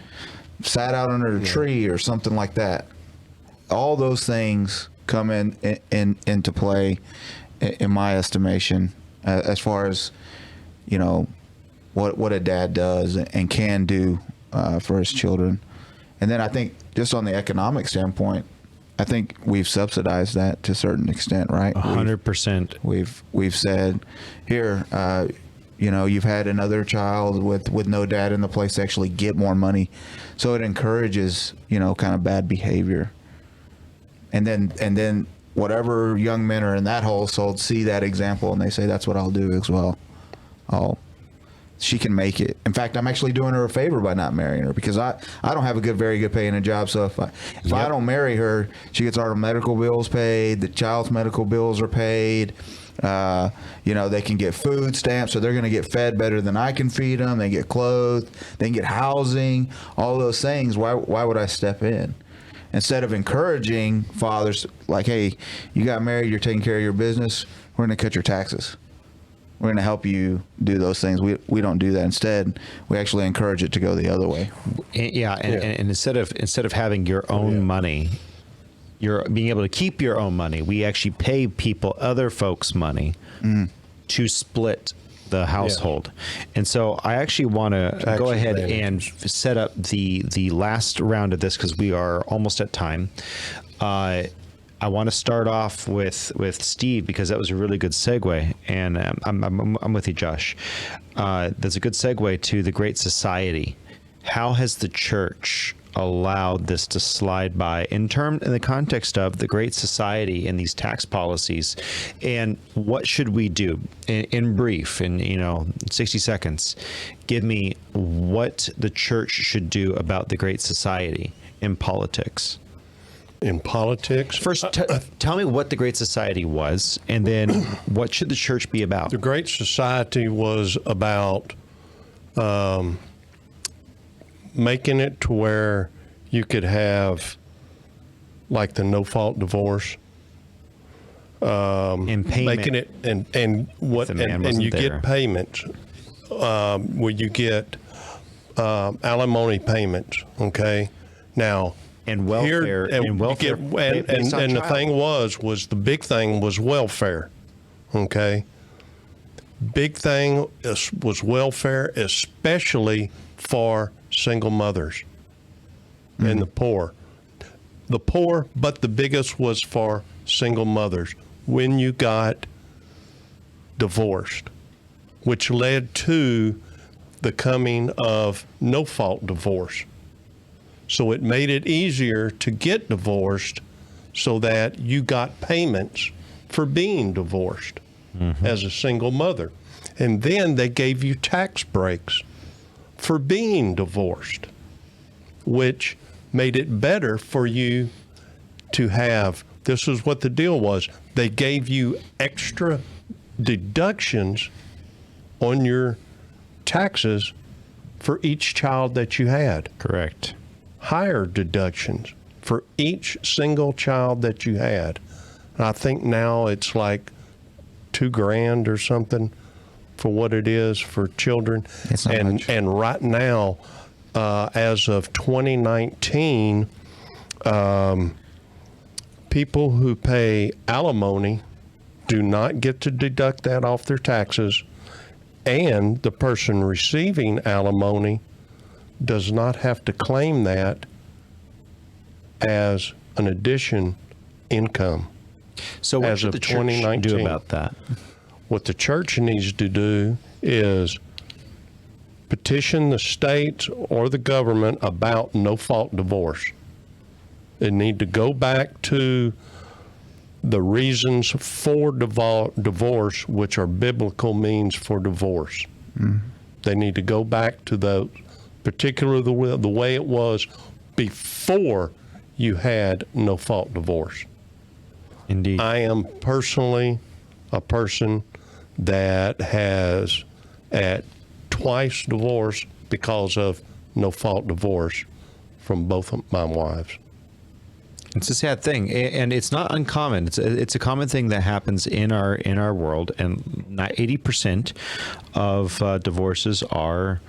sat out under a tree or something like that. All those things come into play in my estimation as far as what a dad does and can do for his children. And then I think just on the economic standpoint, I think we've subsidized that to a certain extent, right? 100%. We've said, here, you've had another child with no dad in the place to actually get more money. So it encourages, kind of bad behavior. And then whatever young men are in that household see that example and they say, that's what I'll do as well. She can make it. In fact, I'm actually doing her a favor by not marrying her because I don't have a very good paying a job. So if I don't marry her, she gets our medical bills paid. The child's medical bills are paid. They can get food stamps, so they're going to get fed better than I can feed them. They get clothed. They can get housing. All those things. Why would I step in? Instead of encouraging fathers like, hey, you got married, you're taking care of your business, we're going to cut your taxes. We're going to help you do those things. We don't do that. Instead, we actually encourage it to go the other way. And instead of having your own money, you're being able to keep your own money. We actually pay people, other folks' money to split the household. And so I actually want to go ahead and set up the last round of this because we are almost at time. I want to start off with Steve because that was a really good segue, and I'm with you, Josh. That's a good segue to the Great Society. How has the church allowed this to slide by in the context of the Great Society and these tax policies, and what should we do in brief, in 60 seconds? Give me what the church should do about the Great Society in politics. In politics, First, tell me what the Great Society was, and then what should the church be about? the Great Society was about making it to where you could have like the no-fault divorce, In payment, making it and what the man and wasn't you there. get payments where you get alimony payments. Okay, now. And welfare, and and welfare, based on the child. thing was the big thing was welfare. Okay, big thing was welfare, especially for single mothers and the poor. The poor, but the biggest was for single mothers when you got divorced, which led to the coming of no-fault divorce. So it made it easier to get divorced so that you got payments for being divorced as a single mother. And then they gave you tax breaks for being divorced, which made it better for you to have. This is what the deal was. They gave you extra deductions on your taxes for each child that you had. Correct. Higher deductions for each single child that you had. And I think now it's like $2,000 or something for what it is for children. It's not much. And right now, as of 2019, people who pay alimony do not get to deduct that off their taxes, and the person receiving alimony does not have to claim that as an addition income. So what As should of the church do 2019. about that? What the church needs to do is petition the states or the government about no-fault divorce. They need to go back to the reasons for divorce, which are biblical means for divorce. They need to go back to those, particularly the way it was before you had no-fault divorce. Indeed. I am personally a person that has at twice divorced because of no-fault divorce from both of my wives. It's a sad thing, and it's not uncommon. It's a common thing that happens in our world, and not 80% of divorces of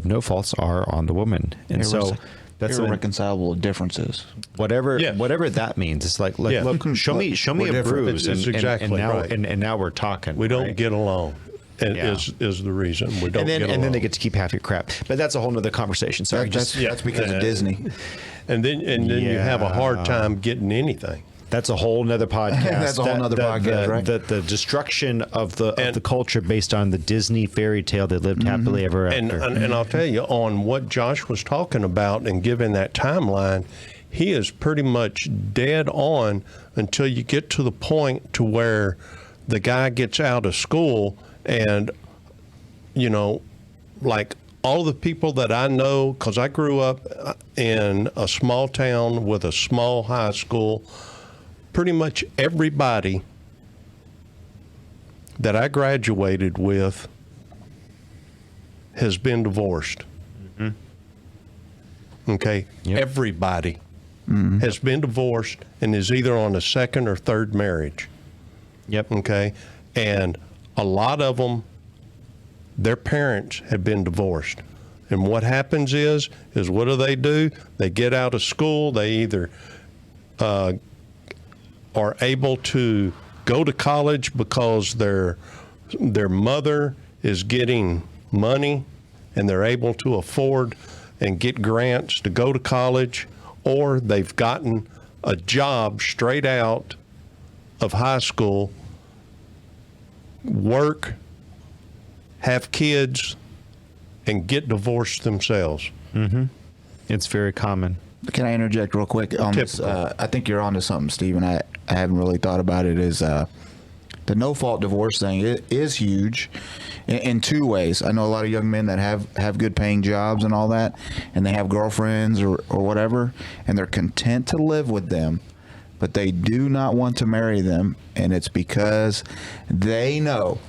no faults are on the woman, and so that's irreconcilable differences. whatever Yes. whatever that means. It's like Yeah. look, show me We're a different. bruise, It's and exactly now right. and now we're talking. We don't right? get along, and Yeah. is the reason we don't and then get along. and then they get to keep half your crap, but that's a whole nother conversation. Sorry, That's because of Disney. And then you have a hard time getting anything. That's a whole nother podcast. That's a whole nother podcast, right? The destruction of the culture based on the Disney fairy tale that lived happily ever And, after. and I'll tell you, on what Josh was talking about and given that timeline, he is pretty much dead on until you get to the point to where the guy gets out of school and, like all the people that I know, because I grew up in a small town with a small high school, pretty much everybody that I graduated with has been divorced. Okay? Yep. Everybody has been divorced and is either on a second or third marriage. Yep. Okay? And a lot of them, their parents have been divorced. And what happens is what do? They get out of school, they either are able to go to college because their mother is getting money and they're able to afford and get grants to go to college, or they've gotten a job straight out of high school, work, have kids, and get divorced themselves. It's very common. Can I interject real quick on this? Typical. I think you're onto something, Stephen. I haven't really thought about it. Is the no-fault divorce thing is huge in two ways. I know a lot of young men that have good paying jobs and all that, and they have girlfriends or whatever, and they're content to live with them, but they do not want to marry them, and it's because they know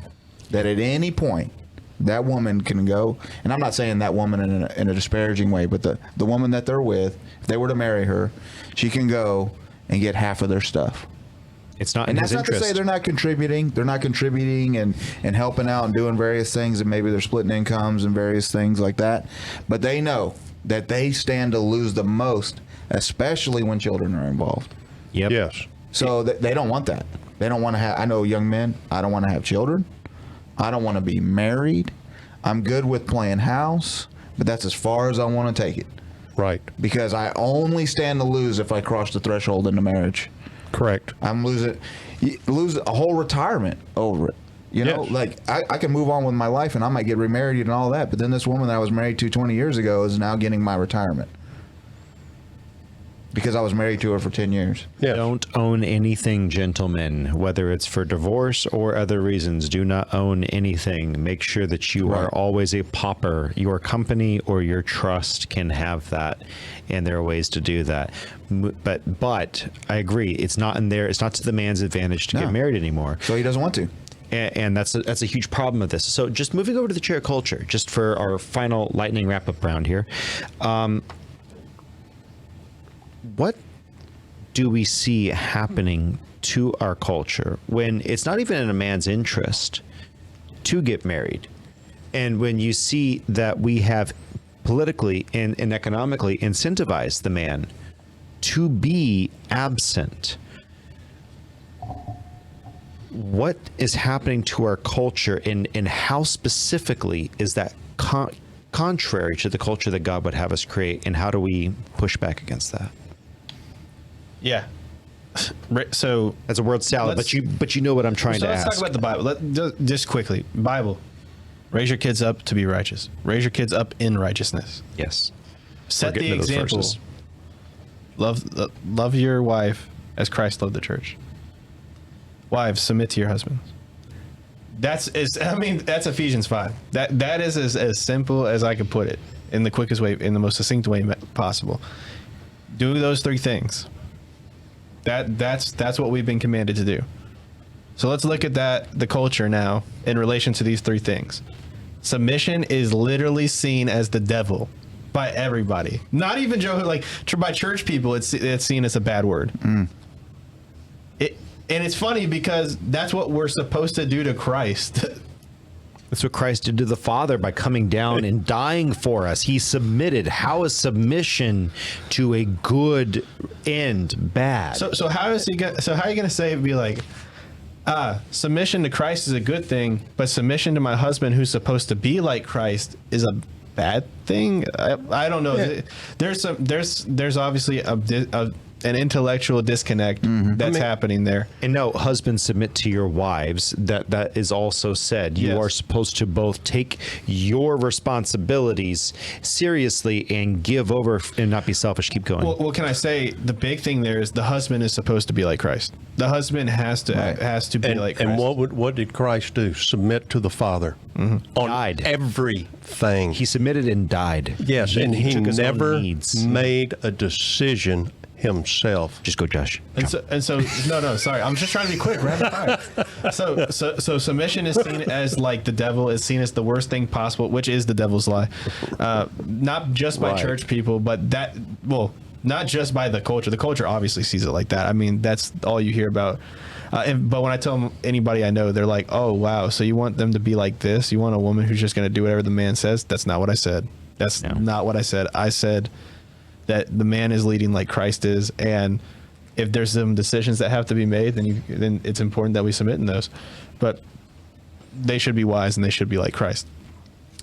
that at any point that woman can go, and I'm not saying that woman in a disparaging way, but the woman that they're with, if they were to marry her, she can go and get half of their stuff. It's not And in that's his not interest. to say they're not contributing. They're not contributing and helping out and doing various things, and maybe they're splitting incomes and various things like that. But they know that they stand to lose the most, especially when children are involved. Yep. Yes. So they don't want that. They don't want to have, I know young men, I don't want to have children. I don't want to be married. I'm good with playing house, but that's as far as I want to take it. Right. Because I only stand to lose if I cross the threshold into marriage. Correct. I'm lose a whole retirement over it. You know, Yes. like I can move on with my life and I might get remarried and all that, but then this woman that I was married to 20 years ago is now getting my retirement because I was married to her for 10 years. Yes. Don't own anything, gentlemen, whether it's for divorce or other reasons. Do not own anything. Make sure that you are Right. always a pauper. Your company or your trust can have that, and there are ways to do that. But I agree, it's not in there. It's not to the man's advantage to No. get married anymore. So he doesn't want to. And that's a huge problem of this. So just moving over to the chair culture, just for our final lightning wrap up round here. What do we see happening to our culture when it's not even in a man's interest to get married? And when you see that we have politically and economically incentivized the man to be absent, what is happening to our culture, and how specifically is that contrary to the culture that God would have us create, and how do we push back against that? Yeah. So That's a word salad, Let's- but you know what I'm trying to let's ask. talk about the Bible. Just quickly, Bible. Raise your kids up to be righteous. Raise your kids up in righteousness. Yes. Set getting the to those example. verses. Love your wife as Christ loved the church. Wives, submit to your husbands. That's Ephesians 5. That is as simple as I could put it in the quickest way, in the most succinct way possible. Do those three things. That's what we've been commanded to do. So let's look at the culture now in relation to these three things. Submission is literally seen as the devil by everybody. Not even Joe, like by church people, it's seen as a bad word. And it's funny because that's what we're supposed to do to Christ. That's what Christ did to the Father by coming down and dying for us. He submitted. How is submission to a good end bad? So how are you going to say it'd be like, submission to Christ is a good thing, but submission to my husband who's supposed to be like Christ is a bad thing? I don't know. Yeah. There's obviously an intellectual disconnect that's happening there. And no, husbands, submit to your wives. That is also said. You Yes. are supposed to both take your responsibilities seriously and give over and not be selfish. Keep going. Well, can I say the big thing there is the husband is supposed to be like Christ. The husband has to be like Christ. And what did Christ do? Submit to the Father on Died. everything. He submitted and died. Yes, and he took his own never needs. made a decision himself. Just go, Josh. And so no, sorry. I'm just trying to be quick, rapid fire. So submission is seen as like the devil, is seen as the worst thing possible, which is the devil's lie. Not just by Right. church people, but not just by the culture. The culture obviously sees it like that. I mean, that's all you hear about. But when I tell anybody I know, they're like, "Oh, wow! So you want them to be like this? You want a woman who's just going to do whatever the man says?" That's not what I said. That's No. not what I said. I said that the man is leading like Christ is, and if there's some decisions that have to be made, then it's important that we submit in those. But they should be wise and they should be like Christ.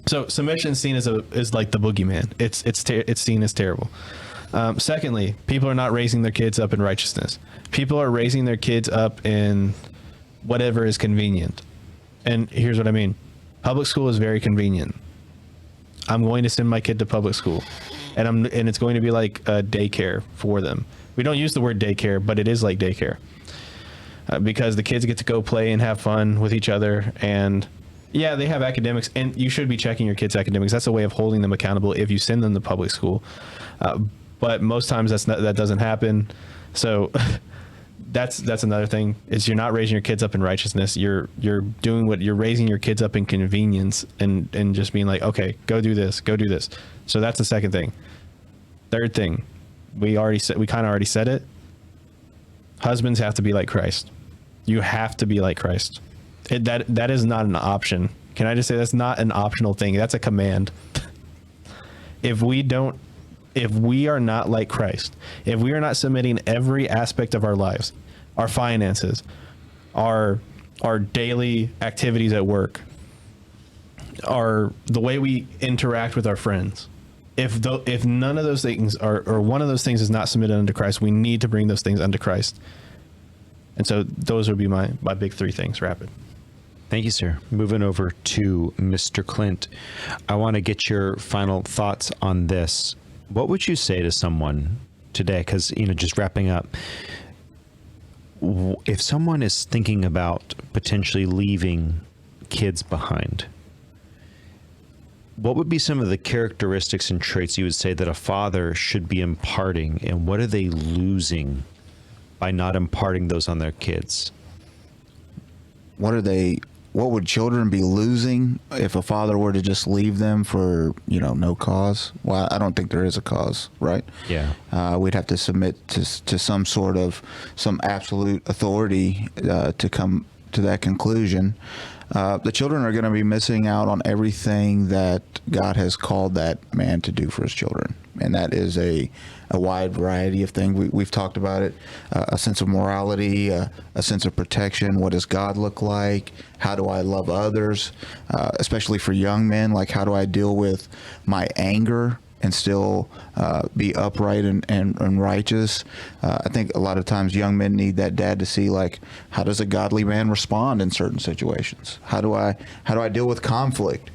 So submission is seen as like the boogeyman. It's seen as terrible. Secondly, people are not raising their kids up in righteousness. People are raising their kids up in whatever is convenient. And here's what I mean. Public school is very convenient. I'm going to send my kid to public school, and it's going to be like a daycare for them. We don't use the word daycare, but it is like daycare because the kids get to go play and have fun with each other. And yeah, they have academics, and you should be checking your kids' academics. That's a way of holding them accountable if you send them to public school. But most times that doesn't happen. So that's another thing is you're not raising your kids up in righteousness. You're raising your kids up in convenience and just being like, okay, go do this. So that's the second thing. Third thing, we kind of already said it. Husbands have to be like Christ. You have to be like Christ. That is not an option. Can I just say that's not an optional thing? That's a command. If we are not like Christ, if we are not submitting every aspect of our lives, our finances, our daily activities at work, the way we interact with our friends, if none of those things or one of those things is not submitted unto Christ, we need to bring those things unto Christ. And so those would be my big three things. Rapid. Thank you, sir. Moving over to Mr. Clint, I want to get your final thoughts on this. What would you say to someone today? Because, just wrapping up, if someone is thinking about potentially leaving kids behind, what would be some of the characteristics and traits you would say that a father should be imparting, and what are they losing by not imparting those on their kids? What would children be losing if a father were to just leave them for, no cause? Well, I don't think there is a cause, right? Yeah. We'd have to submit to some absolute authority to come to that conclusion. The children are going to be missing out on everything that God has called that man to do for his children. And that is a wide variety of things. We've talked about it, a sense of morality, a sense of protection. What does God look like? How do I love others? Especially for young men, like how do I deal with my anger and still be upright and righteous? I think a lot of times young men need that dad to see, like, how does a godly man respond in certain situations? How do I deal with conflict?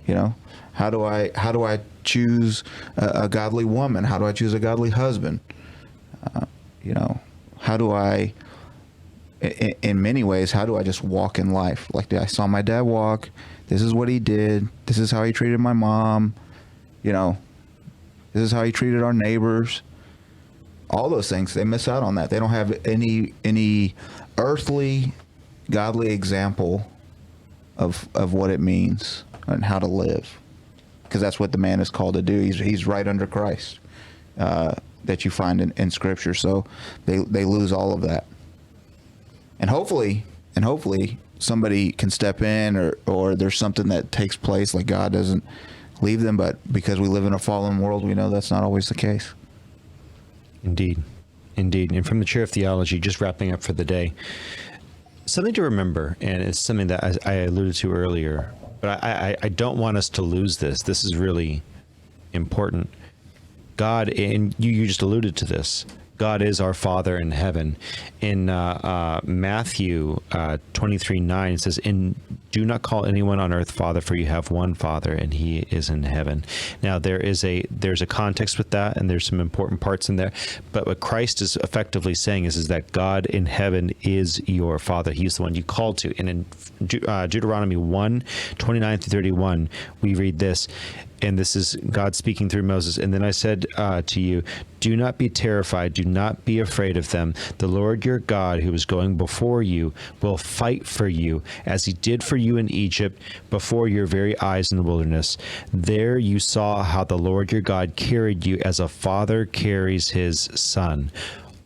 How do I choose a godly woman? How do I choose a godly husband? How do I, in many ways, how do I just walk in life? Like I saw my dad walk. This is what he did. This is how he treated my mom. This is how he treated our neighbors. All those things, they miss out on that. They don't have any earthly, godly example of what it means and how to live. Because that's what the man is called to do. He's right under Christ that you find in Scripture. So they lose all of that. And hopefully somebody can step in or there's something that takes place, like God doesn't leave them, but because we live in a fallen world, we know that's not always the case. Indeed. And from the chair of theology, just wrapping up for the day, something to remember, and it's something that I alluded to earlier, but I don't want us to lose this. This is really important. God, and you just alluded to this, God is our Father in heaven. In Matthew 23:9, it says, "And do not call anyone on earth Father, for you have one Father, and He is in heaven." Now, there's a context with that, and there's some important parts in there. But what Christ is effectively saying is that God in heaven is your Father. He's the one you call to. And in Deuteronomy 1:29-31, we read this. And this is God speaking through Moses. "And then I said to you, do not be terrified. Do not be afraid of them. The Lord your God, who is going before you, will fight for you, as he did for you in Egypt, before your very eyes in the wilderness. There you saw how the Lord your God carried you as a father carries his son,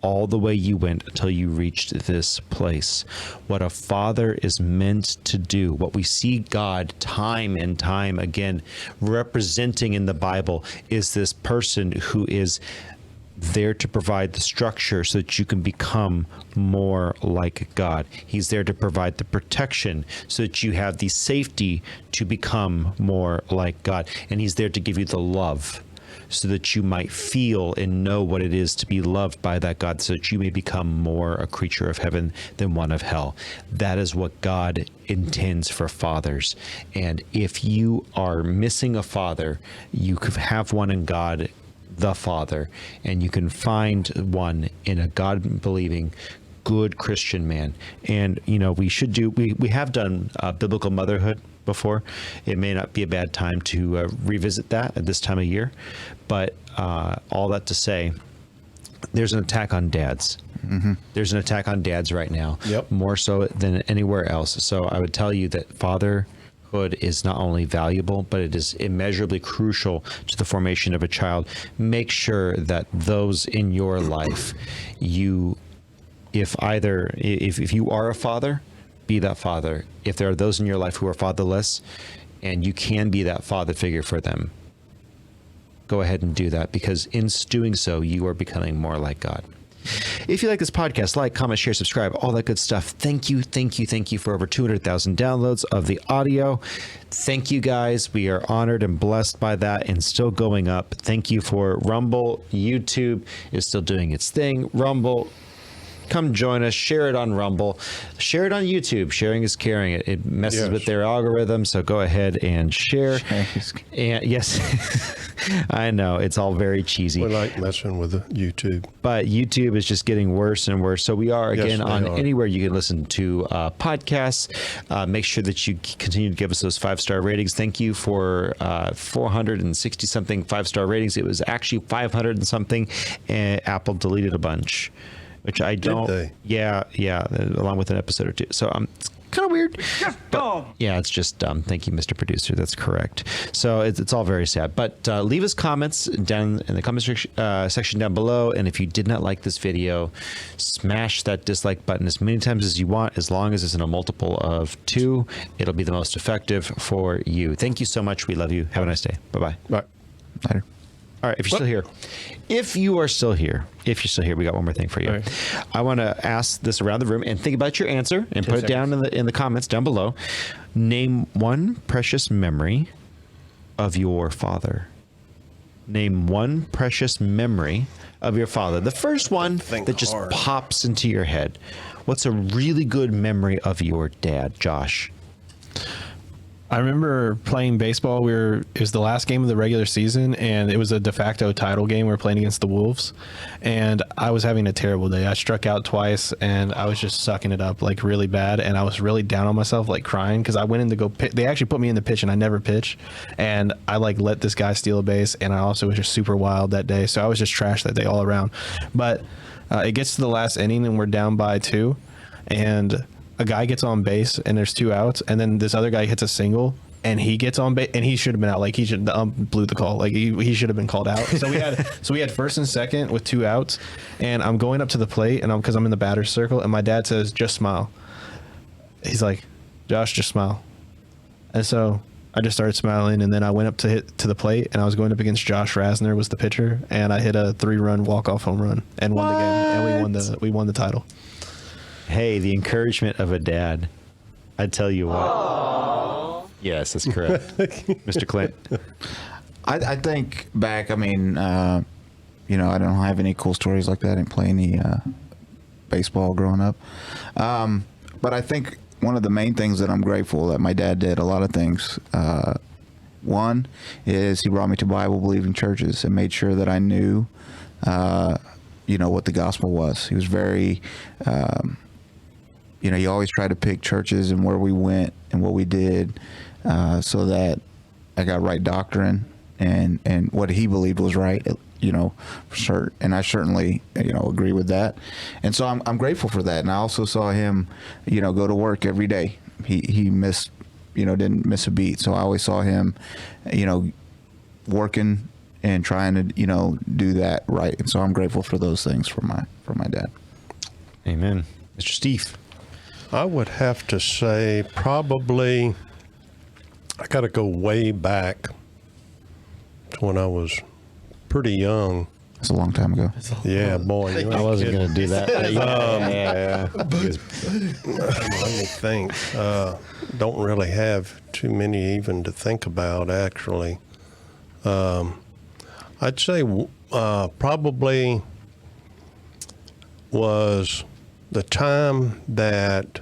all the way you went until you reached this place." What a father is meant to do, what we see God time and time again representing in the Bible, is this person who is there to provide the structure so that you can become more like God. He's there to provide the protection so that you have the safety to become more like God. And he's there to give you the love so that you might feel and know what it is to be loved by that God, so that you may become more a creature of heaven than one of hell. That is what God intends for fathers. And if you are missing a father, you could have one in God, the Father, and you can find one in a God-believing, good Christian man. And we have done biblical motherhood before. It may not be a bad time to revisit that at this time of year, but all that to say, there's an attack on dads. Mm-hmm. There's an attack on dads right now, more so than anywhere else. So I would tell you that fatherhood is not only valuable, but it is immeasurably crucial to the formation of a child. Make sure that those in your life, if you are a father, be that father. If there are those in your life who are fatherless, and you can be that father figure for them, go ahead and do that, because in doing so, you are becoming more like God. If you like this podcast, like, comment, share, subscribe, all that good stuff. Thank you for over 200,000 downloads of the audio. Thank you, guys. We are honored and blessed by that, and still going up. Thank you for Rumble. YouTube is still doing its thing. Rumble, come join us. Share it on Rumble. Share it on YouTube. Sharing is caring. It messes with their algorithm, so go ahead and share. And yes, I know it's all very cheesy. We like messing with the YouTube, but YouTube is just getting worse and worse. So we are again on anywhere you can listen to podcasts. Make sure that you continue to give us those 5-star ratings. Thank you for 460 something 5-star ratings. It was actually 500 and something, and Apple deleted a bunch, which I don't. Did they? Yeah, along with an episode or two. So it's kind of weird. Just dumb. Yeah, it's just dumb. Thank you, Mr. Producer. That's correct. So it's all very sad. But leave us comments down in the comment section down below. And if you did not like this video, smash that dislike button as many times as you want, as long as it's in a multiple of 2. It'll be the most effective for you. Thank you so much. We love you. Have a nice day. Bye-bye. Bye. Later. All right, if you're still here, we got one more thing for you. Right. I want to ask this around the room, and think about your answer, and put it down in the comments down below. Name one precious memory of your father. Name one precious memory of your father. The first one that just pops into your head. What's a really good memory of your dad, Josh? I remember playing baseball. It was the last game of the regular season, and it was a de facto title game. We were playing against the Wolves, and I was having a terrible day. I struck out twice, and I was just sucking it up like really bad, and I was really down on myself, like crying, because I went in to go pitch. They actually put me in the pitch, and I never pitch, and I let this guy steal a base, and I also was just super wild that day, so I was just trash that day all around. But it gets to the last inning, and we're down by 2, and a guy gets on base and there's 2 outs, and then this other guy hits a single and he gets on base, and he should have been out. Like, he should blew the call. Like, he should have been called out. So we had first and second with 2 outs, and I'm going up to the plate, and because I'm in the batter's circle, and my dad says, "Just smile." He's like, "Josh, just smile." And so I just started smiling, and then I went up to the plate, and I was going up against Josh Rasner, was the pitcher, and I hit a 3-run walk-off home run and won the game, and we won the title. Hey, the encouragement of a dad. I tell you what. Aww. Yes, that's correct. Mr. Clint. I think back, I mean, I don't have any cool stories like that. I didn't play any baseball growing up. But I think one of the main things that I'm grateful that my dad did, a lot of things. One is he brought me to Bible-believing churches and made sure that I knew, what the gospel was. He was very... he always tried to pick churches and where we went and what we did, so that I got right doctrine and what he believed was right, for certain. And I certainly, agree with that. And so I'm grateful for that. And I also saw him, go to work every day. He missed, didn't miss a beat. So I always saw him, working and trying to, do that right. And so I'm grateful for those things for my dad. Amen. Mr. Steve. I would have to say probably I got to go way back to when I was pretty young. It's a long time ago. Yeah, boy. You I ain't wasn't kidding. going to do that. Yeah. Let me think. Don't really have too many even to think about, actually. I'd say probably was the time that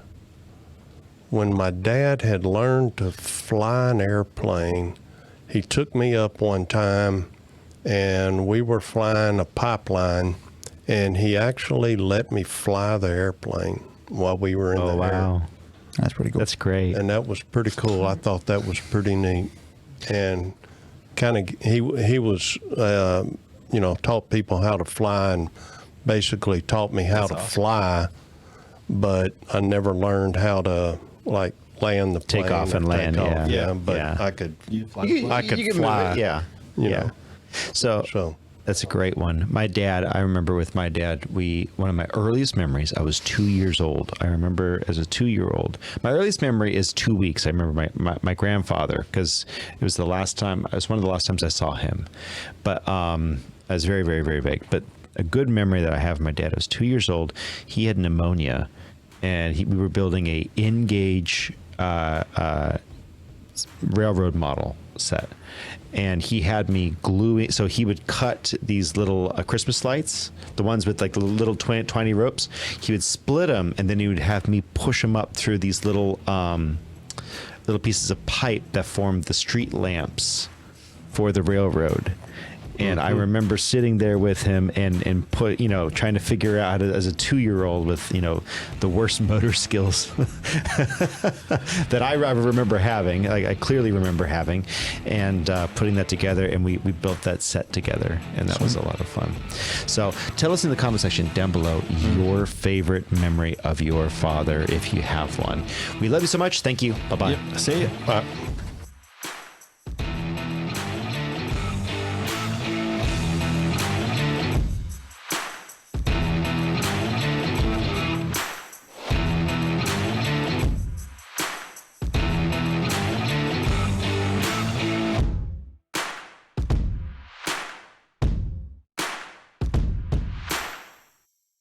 when my dad had learned to fly an airplane, he took me up one time and we were flying a pipeline, and he actually let me fly the airplane while we were in Oh, the air. wow. That's pretty cool. That's great. And that was pretty cool. I thought that was pretty neat. And kind of, he was, taught people how to fly and basically taught me how to fly, but I never learned how to like land the plane. Take off or and land, take off. yeah. But Yeah. I could, I could fly. Yeah. you Yeah. know. So that's a great one. My dad, I remember with my dad, one of my earliest memories, I was 2 years old. I remember as a 2-year-old, my earliest memory is 2 weeks. I remember my grandfather, because it was one of the last times I saw him. But I was very, very, very vague. But a good memory that I have of my dad, I was 2 years old. He had pneumonia, and we were building a in-gauge railroad model set, and he had me gluing. So he would cut these little Christmas lights, the ones with like the little tiny ropes. He would split them, and then he would have me push them up through these little pieces of pipe that formed the street lamps for the railroad. And I remember sitting there with him and trying to figure out as a 2-year-old with, the worst motor skills that I remember having, I clearly remember having, and putting that together. And we built that set together, and that was a lot of fun. So tell us in the comment section down below your favorite memory of your father, if you have one. We love you so much. Thank you. Bye-bye. Yep. See ya. Bye.